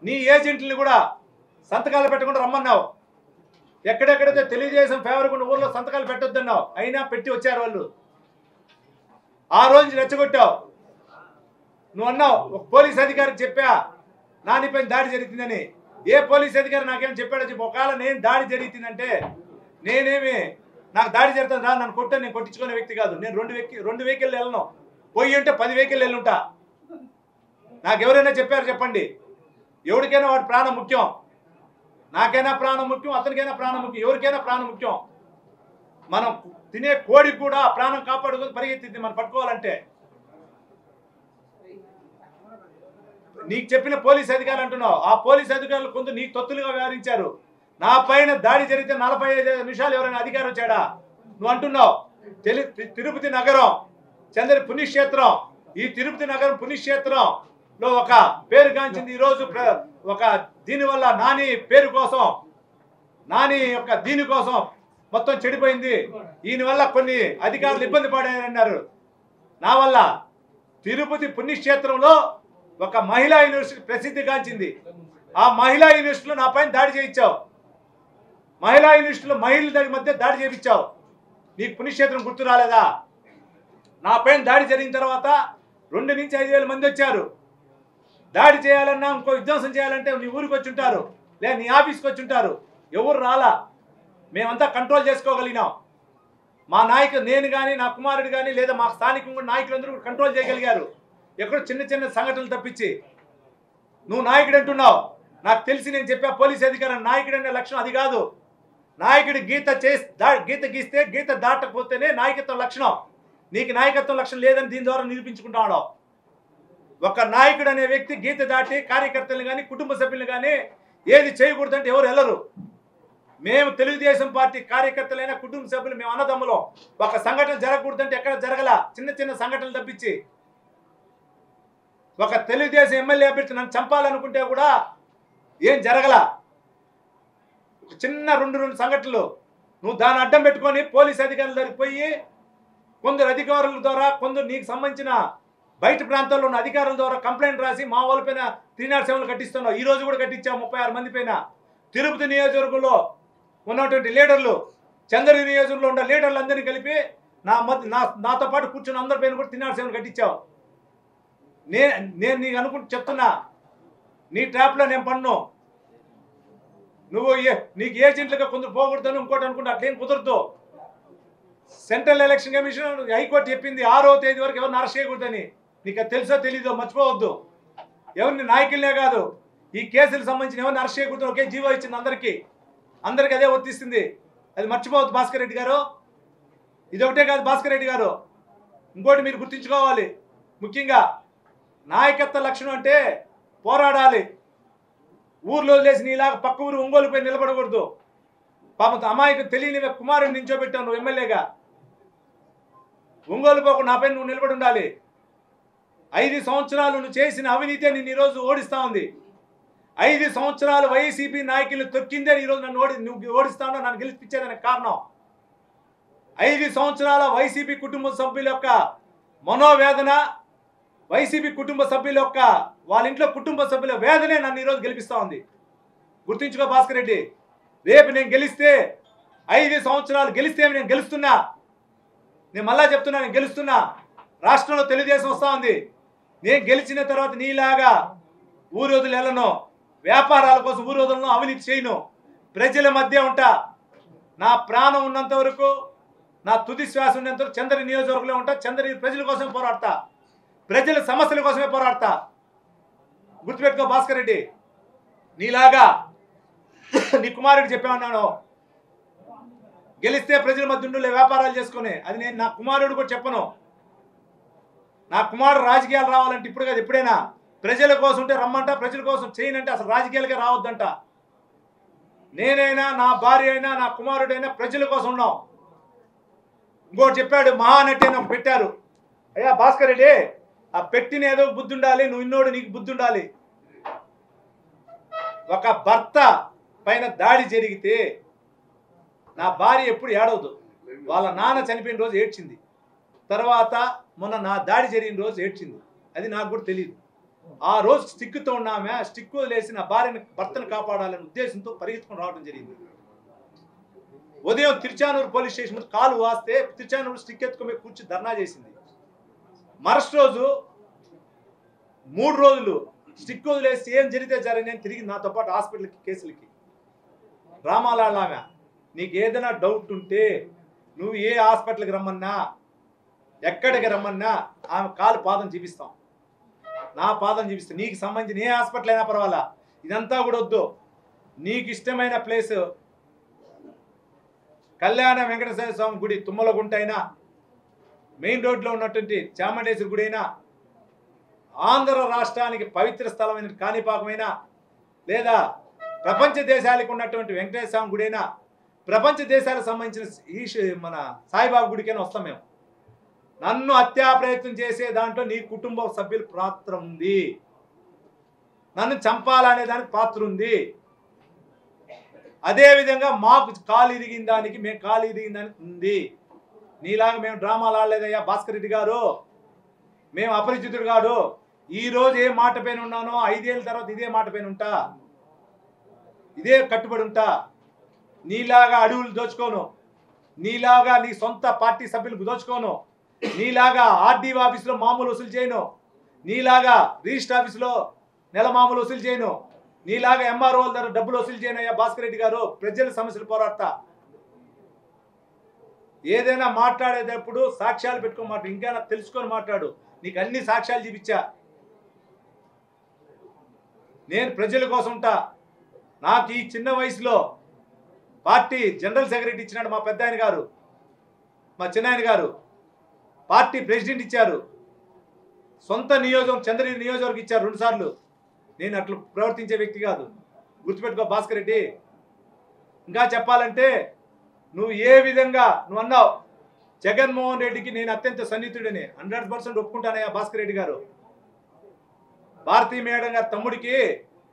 నీ ఏజెంట్లని కూడా సంతకాలు పెట్టకుండా రమ్మన్నావు. ఎక్కడెక్కడైతే తెలుగుదేశం ఫేవర్గా ఉన్న ఊర్లో సంతకాలు పెట్టొద్దన్నావు. అయినా పెట్టి వచ్చారు వాళ్ళు. ఆ రోజు రెచ్చగొట్టావు. నువ్వు అన్నావు ఒక పోలీస్ అధికారికి చెప్పా నానిపైన దాడి జరుగుతుందని. ఏ పోలీస్ అధికారి నాకేం చెప్పాడో చెప్పు. ఒకవేళ నేను దాడి జరుగుతుందంటే నాకు దాడి జరుగుతుంది రా, నన్ను కొట్టా, నేను కొట్టించుకునే వ్యక్తి కాదు. నేను 2 వెహికల్ వెళ్ళను. పోయి ఉంటే 10 వెహికల్ వెళ్ళుంటా. నాకు ఎవరైనా చెప్పారు చెప్పండి. ఎవరికైనా వాడి ప్రాణం ముఖ్యం. నాకైనా ప్రాణం ముఖ్యం, అతనికైనా ప్రాణం ముఖ్యం, ఎవరికైనా ప్రాణం ముఖ్యం. మనం తినే కోడి కూడా ప్రాణం కాపాడుకొని పరిగెత్తింది మనం పట్టుకోవాలంటే. నీకు చెప్పిన పోలీస్ అధికారులు అంటున్నావు. ఆ పోలీస్ అధికారులు కొంత నీకు తొత్తులుగా వ్యవహరించారు. నా పైన దాడి జరిగితే 45 నిమిషాలు ఎవరైనా అధికారం వచ్చాడా? నువ్వు అంటున్నావు. తిరుపతి నగరం పుణ్యక్షేత్రం. ఈ తిరుపతి నగరం పుణ్యక్షేత్రంలో ఒక పేరుగాంచింది. ఈరోజు ఒక దీనివల్ల నాని పేరు కోసం, నాని యొక్క దీనికోసం మొత్తం చెడిపోయింది. ఈయన వల్ల కొన్ని అధికారులు ఇబ్బంది పడారన్నారు. నా వల్ల తిరుపతి పుణ్యక్షేత్రంలో ఒక మహిళా యూనివర్సిటీ ప్రసిద్ధిగాంచింది. ఆ మహిళా యూనివర్సిటీలో నా పైన దాడి చేయించావు. మహిళా యూనివర్సిటీలో మహిళల మధ్య దాడి చేయించావు. నీకు పుణ్యక్షేత్రం గుర్తు రాలేదా? నా పైన దాడి జరిగిన తర్వాత 2 నుంచి 5,000 మంది వచ్చారు. దాడి చేయాలన్నా ఇంకో విధ్వంసం చేయాలంటే నీ ఊరికి వచ్చి ఉంటారు, లేదా నీ ఆఫీస్కి వచ్చి ఉంటారు. ఎవరు రాలా. మేమంతా కంట్రోల్ చేసుకోగలిగినాం. మా నాయకుడు నేను కానీ, నా కుమారుడు కానీ, లేదా మా స్థానికంగా నాయకులందరూ కంట్రోల్ చేయగలిగారు. ఎక్కడో చిన్న చిన్న సంఘటనలు తప్పించి. నువ్వు నాయకుడు అంటున్నావు. నాకు తెలిసి నేను చెప్పా పోలీస్ అధికారి నాయకుడు అనే లక్షణం అది కాదు. నాయకుడు గీత గీస్తే గీత దాటకపోతేనే నాయకత్వం లక్షణం. నీకు నాయకత్వం లక్షణం లేదని దీని ద్వారా నిరూపించుకుంటాడు. ఒక నాయకుడు అనే వ్యక్తి గీత దాటి కార్యకర్తలు కానీ కుటుంబ సభ్యులు కానీ ఏది చేయకూడదంటే ఎవరు వెళ్ళరు. మేము తెలుగుదేశం పార్టీ కార్యకర్తలైన కుటుంబ సభ్యులు మేము అన్నదమ్ములం. ఒక సంఘటన జరగకూడదంటే ఎక్కడ జరగల. చిన్న చిన్న సంఘటనలు తప్పించి ఒక తెలుగుదేశం ఎమ్మెల్యే అభ్యర్థి నన్ను చంపాలనుకుంటే కూడా ఏం జరగల. ఒక చిన్న 2 సంఘటనలు నువ్వు దాన్ని అడ్డం పెట్టుకొని పోలీస్ అధికారుల దగ్గరికి పోయి కొందరు అధికారుల ద్వారా, కొందరు నీకు సంబంధించిన బయట ప్రాంతాల్లో ఉన్న అధికారుల ద్వారా కంప్లైంట్ రాసి మా వాళ్ళ పైన 307 కట్టిస్తున్నావు. ఈ రోజు కూడా కట్టించావు 36 మంది పైన. తిరుపతి నియోజకవర్గంలో ఉన్నటువంటి లీడర్లు, చంద్రగిరి నియోజకవర్గంలో ఉన్న లీడర్లు అందరినీ కలిపి నాతో పాటు కూర్చొని అందరి పైన కూడా తిన్నాడు సేవలు కట్టించావు. నేను నీకు అనుకుంటూ చెప్తున్నా, నీ ట్రాప్లో నేను పన్ను. నువ్వు నీకు ఏజెంట్లుగా కొందరు పోకూడదని ఇంకోటి అనుకుంటా, అట్లేం కుదరదు. సెంట్రల్ ఎలక్షన్ కమిషన్ హైకోర్టు చెప్పింది 6వ తేదీ వరకు ఎవరిని అరెస్ట్ చేయకూడదని. నీకు అది తెలుసో తెలీదో మర్చిపోవద్దు. ఎవరిని నాయకులనే కాదు, ఈ కేసులకు సంబంధించిన ఎవరిని అరెస్ట్ చేయకూడదు ఒకే జీవో ఇచ్చింది అందరికీ అదే వర్తిస్తుంది. అది మర్చిపోవద్దు భాస్కర్ రెడ్డి గారు. ఇదొకటే కాదు భాస్కర్ రెడ్డి గారు, ఇంకోటి మీరు గుర్తుంచుకోవాలి. ముఖ్యంగా నాయకత్వ లక్షణం అంటే పోరాడాలి. ఊర్లో వదిలేసి నీలాగా పక్క ఊరు ఒంగోలుపై నిలబడకూడదు. పాపం అమాయకు తెలియని కుమారుని నించోబెట్టావు నువ్వు ఎమ్మెల్యేగా. ఒంగోలు పోకుండా నాపై నువ్వు నిలబడి ఉండాలి. 5 సంవత్సరాలు నువ్వు చేసిన అవినీతే నిన్ను ఈరోజు ఓడిస్తా ఉంది. 5 సంవత్సరాలు వైసీపీ నాయకులు తొక్కిందే ఈరోజు నువ్వు ఓడిస్తా ఉన్నా, నన్ను గెలిపించేదానికి కారణం. 5 సంవత్సరాల వైసీపీ కుటుంబ సభ్యుల యొక్క మనోవేదన, వైసీపీ కుటుంబ సభ్యుల యొక్క వాళ్ళ ఇంట్లో కుటుంబ సభ్యుల వేదనే నన్ను ఈరోజు గెలిపిస్తూ ఉంది. గుర్తుంచుకో భాస్కర్ రెడ్డి, రేపు నేను గెలిస్తే 5 సంవత్సరాలు గెలిస్తే నేను గెలుస్తున్నా. నేను మళ్ళా చెప్తున్నా, నేను గెలుస్తున్నా. రాష్ట్రంలో తెలుగుదేశం వస్తూ ఉంది. నేను గెలిచిన తర్వాత నీలాగా ఊరు వదిలి వెళ్ళను, వ్యాపారాల కోసం ఊరు వదలను, అవినీతి చేయను, ప్రజల మధ్య ఉంటా. నా ప్రాణం ఉన్నంత వరకు, నా తుది శ్వాస ఉన్నంత వరకు చంద్రగిరి నియోజకవర్గంలో ఉంటా. చంద్రగిరి ప్రజల కోసమే పోరాడతా, ప్రజల సమస్యల కోసమే పోరాడతా. గుర్తుపెట్టుకో భాస్కర్ రెడ్డి, నీలాగా నీ కుమారుడికి చెప్పామన్నాను, గెలిస్తే ప్రజల మధ్య ఉండే వ్యాపారాలు చేసుకుని. అది నేను నా కుమారుడు కూడా చెప్పను. నా కుమారుడు రాజకీయాలు రావాలంటే ఇప్పుడు కాదు, ఎప్పుడైనా ప్రజల కోసం ఉంటే రమ్మంట, ప్రజల కోసం చేయనంటే అసలు రాజకీయాలకే రావద్దంట. నేనైనా, నా భార్య అయినా, నా కుమారుడైనా ప్రజల కోసం ఉన్నాం. ఇంకోటి చెప్పాడు, మహానటి అని ఒక పెట్టారు. అయ్యా భాస్కర్ రెడ్డి, ఆ పెట్టిన ఏదో బుద్ధి ఉండాలి, నువ్వు ఇన్నోడు నీకు బుద్ధి ఉండాలి. ఒక భర్త పైన దాడి జరిగితే నా భార్య ఎప్పుడు ఏడవదు. వాళ్ళ నాన్న చనిపోయిన రోజు ఏడ్చింది, తర్వాత మొన్న నా దాడి జరిగిన రోజు ఏడ్చింది. అది నాకు కూడా తెలియదు. ఆ రోజు స్టిక్తో ఉన్నామే, స్టిక్ వదిలేసి నా భార్యని భర్తను కాపాడాలనే ఉద్దేశంతో పరిగెత్తుకుని రావడం జరిగింది. ఉదయం తిరుచానూరు పోలీస్ స్టేషన్ కాలు వాస్తే తిరుచానూరు స్టిక్ ఎత్తుకుని కూర్చి ధర్నా చేసింది. మరుసటి రోజు 3 రోజులు స్టిక్ వదిలేసి ఏం జరిగితే జరిగిందని తిరిగి నాతో పాటు హాస్పిటల్కి కేసులకి డ్రామాలు ఆడామే. నీకు ఏదైనా డౌట్ ఉంటే నువ్వు ఏ హాస్పిటల్కి రమ్మన్నా, ఎక్కడికి రమ్మన్నా ఆమె కాలు పాదం చూపిస్తాం, నా పాదం చూపిస్తాం. నీకు సంబంధించిన ఏ హాస్పిటల్ అయినా పర్వాలా, ఇదంతా కూడా వద్దు. నీకు ఇష్టమైన ప్లేస్ కళ్యాణ వెంకటేశ్వర స్వామి గుడి తుమ్మలగుంట అయినా, మెయిన్ రోడ్లో ఉన్నటువంటి చాముండేశ్వరి గుడి అయినా, ఆంధ్ర రాష్ట్రానికి పవిత్ర స్థలమైన కాణిపాకమైనా, లేదా ప్రపంచ దేశాలకు ఉన్నటువంటి వెంకటేశ్వర స్వామి గుడి అయినా, ప్రపంచ దేశాలకు సంబంధించిన మన సాయిబాబా గుడికైనా వస్తాం మేము. నన్ను హత్యా ప్రయత్నం చేసే దాంట్లో నీ కుటుంబ సభ్యుల పాత్ర ఉంది, నన్ను చంపాలనే దానికి పాత్ర ఉంది. అదేవిధంగా మాకు కాలు ఇరిగిన దానికి మేము కాలు ఇరిగిన దానికి ఉంది. నీలాగా మేము డ్రామాలు ఆడలేదయ్యా భాస్కర్ రెడ్డి గారు, మేము అపరిచితుడు కాదు. ఈరోజు ఏ మాట పైన ఉన్నానో 5 ఏళ్ళ తర్వాత ఇదే మాట పైన ఉంటా, ఇదే కట్టుబడి ఉంటా. నీలాగా అడవులు దోచుకోను, నీలాగా నీ సొంత పార్టీ సభ్యులకు దోచుకోను, నీలాగా ఆర్డీఓ ఆఫీసులో మామూలు వసూలు చేయను, నీలాగా రిజిస్టర్ ఆఫీసులో నెల మామూలు వసూలు చేయను, నీలాగా ఎంఆర్ఓల దగ్గర డబ్బులు వసూలు చేయను. అయ్యా భాస్కర్ రెడ్డి గారు, ప్రజల సమస్యలు పోరాడతా. ఏదైనా మాట్లాడేటప్పుడు సాక్ష్యాలు పెట్టుకొని మాట్లాడు, ఇంకా తెలుసుకొని మాట్లాడు. నీకు అన్ని సాక్ష్యాలు చూపించా. నేను ప్రజల కోసం ఉంటా. నాకు ఈ చిన్న వయసులో పార్టీ జనరల్ సెక్రటరీ ఇచ్చినాడు మా పెద్ద ఆయన గారు, మా చిన్న ఆయన గారు. పార్టీ ప్రెసిడెంట్ ఇచ్చారు, సొంత నియోజకవర్గం చంద్రగిరి నియోజకవర్గం ఇచ్చారు 2 సార్లు. నేను అట్లా ప్రవర్తించే వ్యక్తి కాదు, గుర్తుపెట్టుకో భాస్కర్ రెడ్డి. ఇంకా చెప్పాలంటే నువ్వు ఏ విధంగా నువ్వు అన్నావు జగన్మోహన్ రెడ్డికి నేను అత్యంత సన్నిహితుడని, 100% ఒప్పుకుంటానయ్యా భాస్కర్ రెడ్డి గారు. భారతీయ మేడం గారి తమ్ముడికి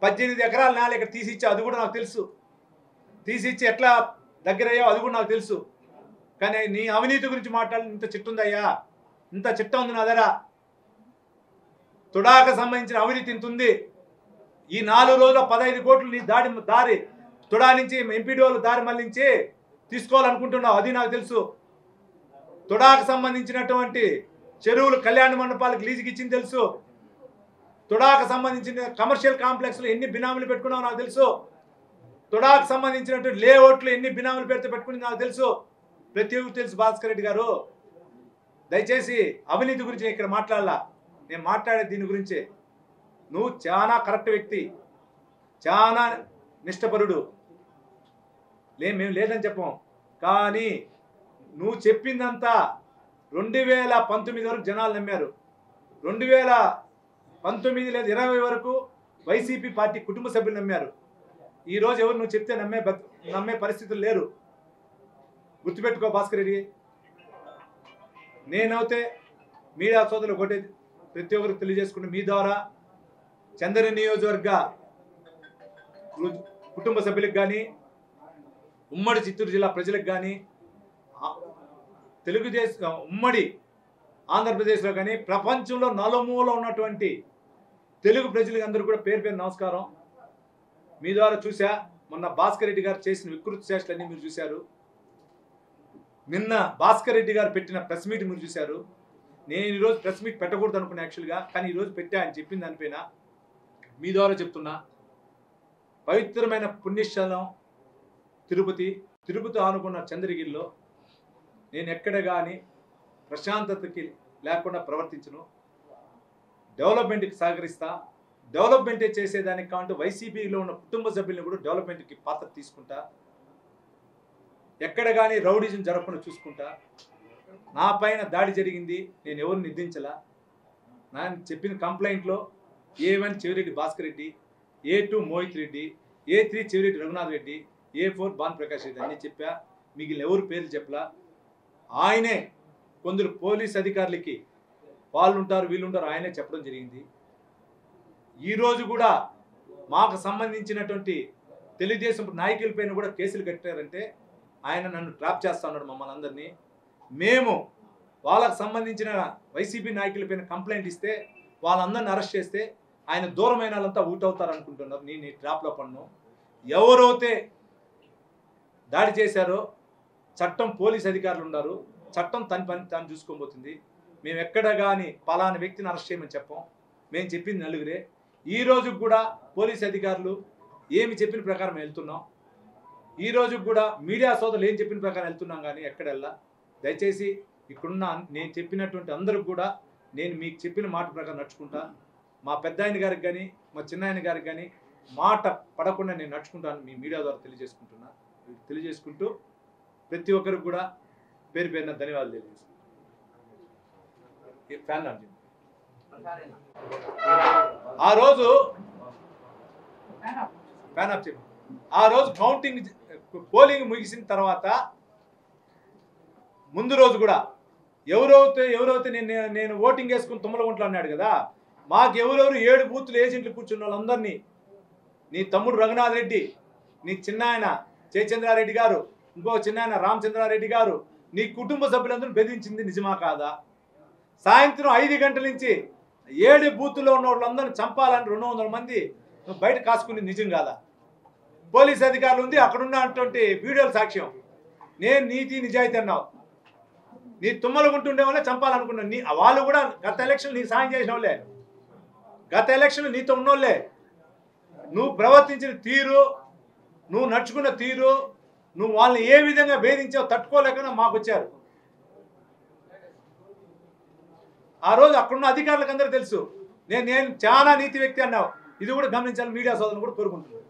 18 ఎకరాల నేల ఇక్కడ తీసిచ్చా, అది కూడా నాకు తెలుసు. తీసిచ్చి ఎట్లా దగ్గరయ్యో అది కూడా నాకు తెలుసు. కానీ నీ అవినీతి గురించి మాట్లాడి ఇంత చిట్టు ఉందయ్యా, ఇంత చిట్ట ఉంది నా దగ్గర. తుడాక సంబంధించిన అవినీతి ఇంత ఉంది. ఈ 4 రోజుల 15 కోట్లు నీ దారి తుడా నుంచి ఎంపీడీఓలు దారి మళ్లించి తీసుకోవాలనుకుంటున్నావు, అది నాకు తెలుసు. తుడాకు సంబంధించినటువంటి చెరువులు కళ్యాణ మండపాలకు లీజుకి ఇచ్చింది తెలుసు. తుడాకు సంబంధించిన కమర్షియల్ కాంప్లెక్స్లో ఎన్ని బినామీలు పెట్టుకున్నావు నాకు తెలుసు. తుడాకు సంబంధించినటువంటి లేఅవుట్లు ఎన్ని బినామీలు పెట్టుకుని నాకు తెలుసు. ప్రతి ఒక్కరు తెలుసు భాస్కర్ రెడ్డి గారు. దయచేసి అవినీతి గురించి ఇక్కడ మాట్లాడాలా. నేను మాట్లాడే దీని గురించే. నువ్వు చాలా కరెక్ట్ వ్యక్తి, చాలా నిష్టపరుడు, మేము లేదని చెప్పాం. కానీ నువ్వు చెప్పిందంతా 2019 వరకు జనాలు నమ్మారు. 2019 లేదా 20 వరకు వైసీపీ పార్టీ కుటుంబ సభ్యులు నమ్మారు. ఈరోజు ఎవరు నువ్వు చెప్తే నమ్మే పరిస్థితులు లేరు. గుర్తుపెట్టుకో భాస్కర్ రెడ్డి. నేనైతే మీడియా సోదరులు ఒకటి ప్రతి ఒక్కరికి తెలియజేసుకుంటే, మీ ద్వారా చంద్ర నియోజకవర్గ కుటుంబ సభ్యులకు కానీ, ఉమ్మడి చిత్తూరు జిల్లా ప్రజలకు కానీ, తెలుగుదేశం ఉమ్మడి ఆంధ్రప్రదేశ్లో కానీ, ప్రపంచంలో నలుమూల ఉన్నటువంటి తెలుగు ప్రజలకు అందరూ కూడా పేరు పేరు నమస్కారం. మీ ద్వారా చూసా, మొన్న భాస్కర్ రెడ్డి గారు చేసిన వికృత చేష్టలన్నీ మీరు చూశారు. నిన్న భాస్కర్ రెడ్డి గారు పెట్టిన ప్రెస్ మీట్ మీరు చూశారు. నేను ఈరోజు ప్రెస్ మీట్ పెట్టకూడదు అనుకున్నా యాక్చువల్గా, కానీ ఈరోజు పెట్టా అని చెప్పిన దానిపైన మీ ద్వారా చెప్తున్నా. పవిత్రమైన పుణ్యస్థలం తిరుపతి ఆనుకున్న చంద్రగిరిలో నేను ఎక్కడ కానీ ప్రశాంతతకి లేకుండా ప్రవర్తించను. డెవలప్మెంట్కి సహకరిస్తా. డెవలప్మెంటే చేసేదానికి కావాలంటే వైసీపీలో ఉన్న కుటుంబ సభ్యులను కూడా డెవలప్మెంట్కి పాత్ర తీసుకుంటా. ఎక్కడ కానీ రౌడీజం జరగకుండా చూసుకుంటా. నా పైన దాడి జరిగింది, నేను ఎవరిని నిర్దించలా. నేను చెప్పిన కంప్లైంట్లో A1 Chevireddy Bhaskar Reddy, A2 Mohit Reddy, A3 Chevireddy Raghunath Reddy, A4 Bhan Prakash Reddy అన్నీ చెప్పా. మిగిలిన ఎవరు పేర్లు చెప్పలా. ఆయనే కొందరు పోలీస్ అధికారులకి వాళ్ళు ఉంటారు వీళ్ళు ఉంటారు ఆయనే చెప్పడం జరిగింది. ఈరోజు కూడా మాకు సంబంధించినటువంటి తెలుగుదేశం నాయకులపైన కూడా కేసులు కట్టారంటే ఆయన నన్ను ట్రాప్ చేస్తా ఉన్నాడు మమ్మల్ని అందరినీ. మేము వాళ్ళకు సంబంధించిన వైసీపీ నాయకులపైన కంప్లైంట్ ఇస్తే వాళ్ళందరిని అరెస్ట్ చేస్తే ఆయన దూరమైన వాళ్ళంతా ఊట్ అవుతారు అనుకుంటున్నారు. నేను ఈ ట్రాప్లో పన్ను. ఎవరైతే దాడి చేశారో చట్టం పోలీస్ అధికారులు ఉన్నారు, చట్టం తన పని తాను చూసుకోబోతుంది. మేము ఎక్కడ కానీ పలానా వ్యక్తిని అరెస్ట్ చేయమని చెప్పాం. మేము చెప్పింది నలుగురే. ఈ రోజు కూడా పోలీస్ అధికారులు ఏమి చెప్పిన ప్రకారం వెళ్తున్నాం. ఈ రోజు కూడా మీడియా సోదరులు ఏం చెప్పిన ప్రకారం వెళ్తున్నాం. కానీ ఎక్కడెల్లా దయచేసి ఇక్కడున్న నేను చెప్పినటువంటి అందరికి కూడా నేను మీకు చెప్పిన మాట ప్రకారం నడుచుకుంటా. మా పెద్ద ఆయన గారికి కానీ మా చిన్న ఆయన గారికి కానీ మాట పడకుండా నేను నడుచుకుంటాను. మీ మీడియా ద్వారా తెలియజేసుకుంటూ ప్రతి ఒక్కరికి కూడా పేరు పేరున ధన్యవాదాలు తెలియజేస్తాను. ఆ రోజు కౌంటింగ్ పోలింగ్ ముగిసిన తర్వాత ముందు రోజు కూడా ఎవరైతే నేను ఓటింగ్ వేసుకుని తుమ్మలగుంట్లో అన్నాడు కదా, మాకు ఎవరెవరు 7 బూతులు ఏజెంట్లు కూర్చున్న వాళ్ళందరినీ నీ తమ్ముడు రఘునాథ్ రెడ్డి, నీ చిన్న ఆయన జయచంద్రారెడ్డి గారు, ఇంకో చిన్న ఆయన రామచంద్రారెడ్డి గారు, నీ కుటుంబ సభ్యులందరూ బెదిరించింది నిజమా కాదా? సాయంత్రం 5 గంటల నుంచి 7 బూతుల్లో ఉన్న వాళ్ళందరినీ చంపాలని 200 మంది బయట కాసుకుని నిజం కాదా? పోలీస్ అధికారులు ఉంది, అక్కడున్నటువంటి వీడియోల సాక్ష్యం. నేను నీతి నిజాయితీ అన్నావు. నీ తుమ్మలగుంటుండే వాళ్ళే చంపాలనుకున్నాను. వాళ్ళు కూడా గత ఎలక్షన్లు నీకు సాయం చేసిన వాళ్ళే, గత ఎలక్షన్లు నీతో ఉన్నోళ్ళే. నువ్వు ప్రవర్తించిన తీరు, నువ్వు నడుచుకున్న తీరు, నువ్వు వాళ్ళని ఏ విధంగా వేధించావు తట్టుకోలేకనే మాకు వచ్చారు. ఆ రోజు అక్కడున్న అధికారులకు అందరూ తెలుసు నేను చాలా నీతి వ్యక్తి అన్నావు. ఇది కూడా గమనించాలి, మీడియా సోదరులు కూడా కోరుకుంటున్నాను.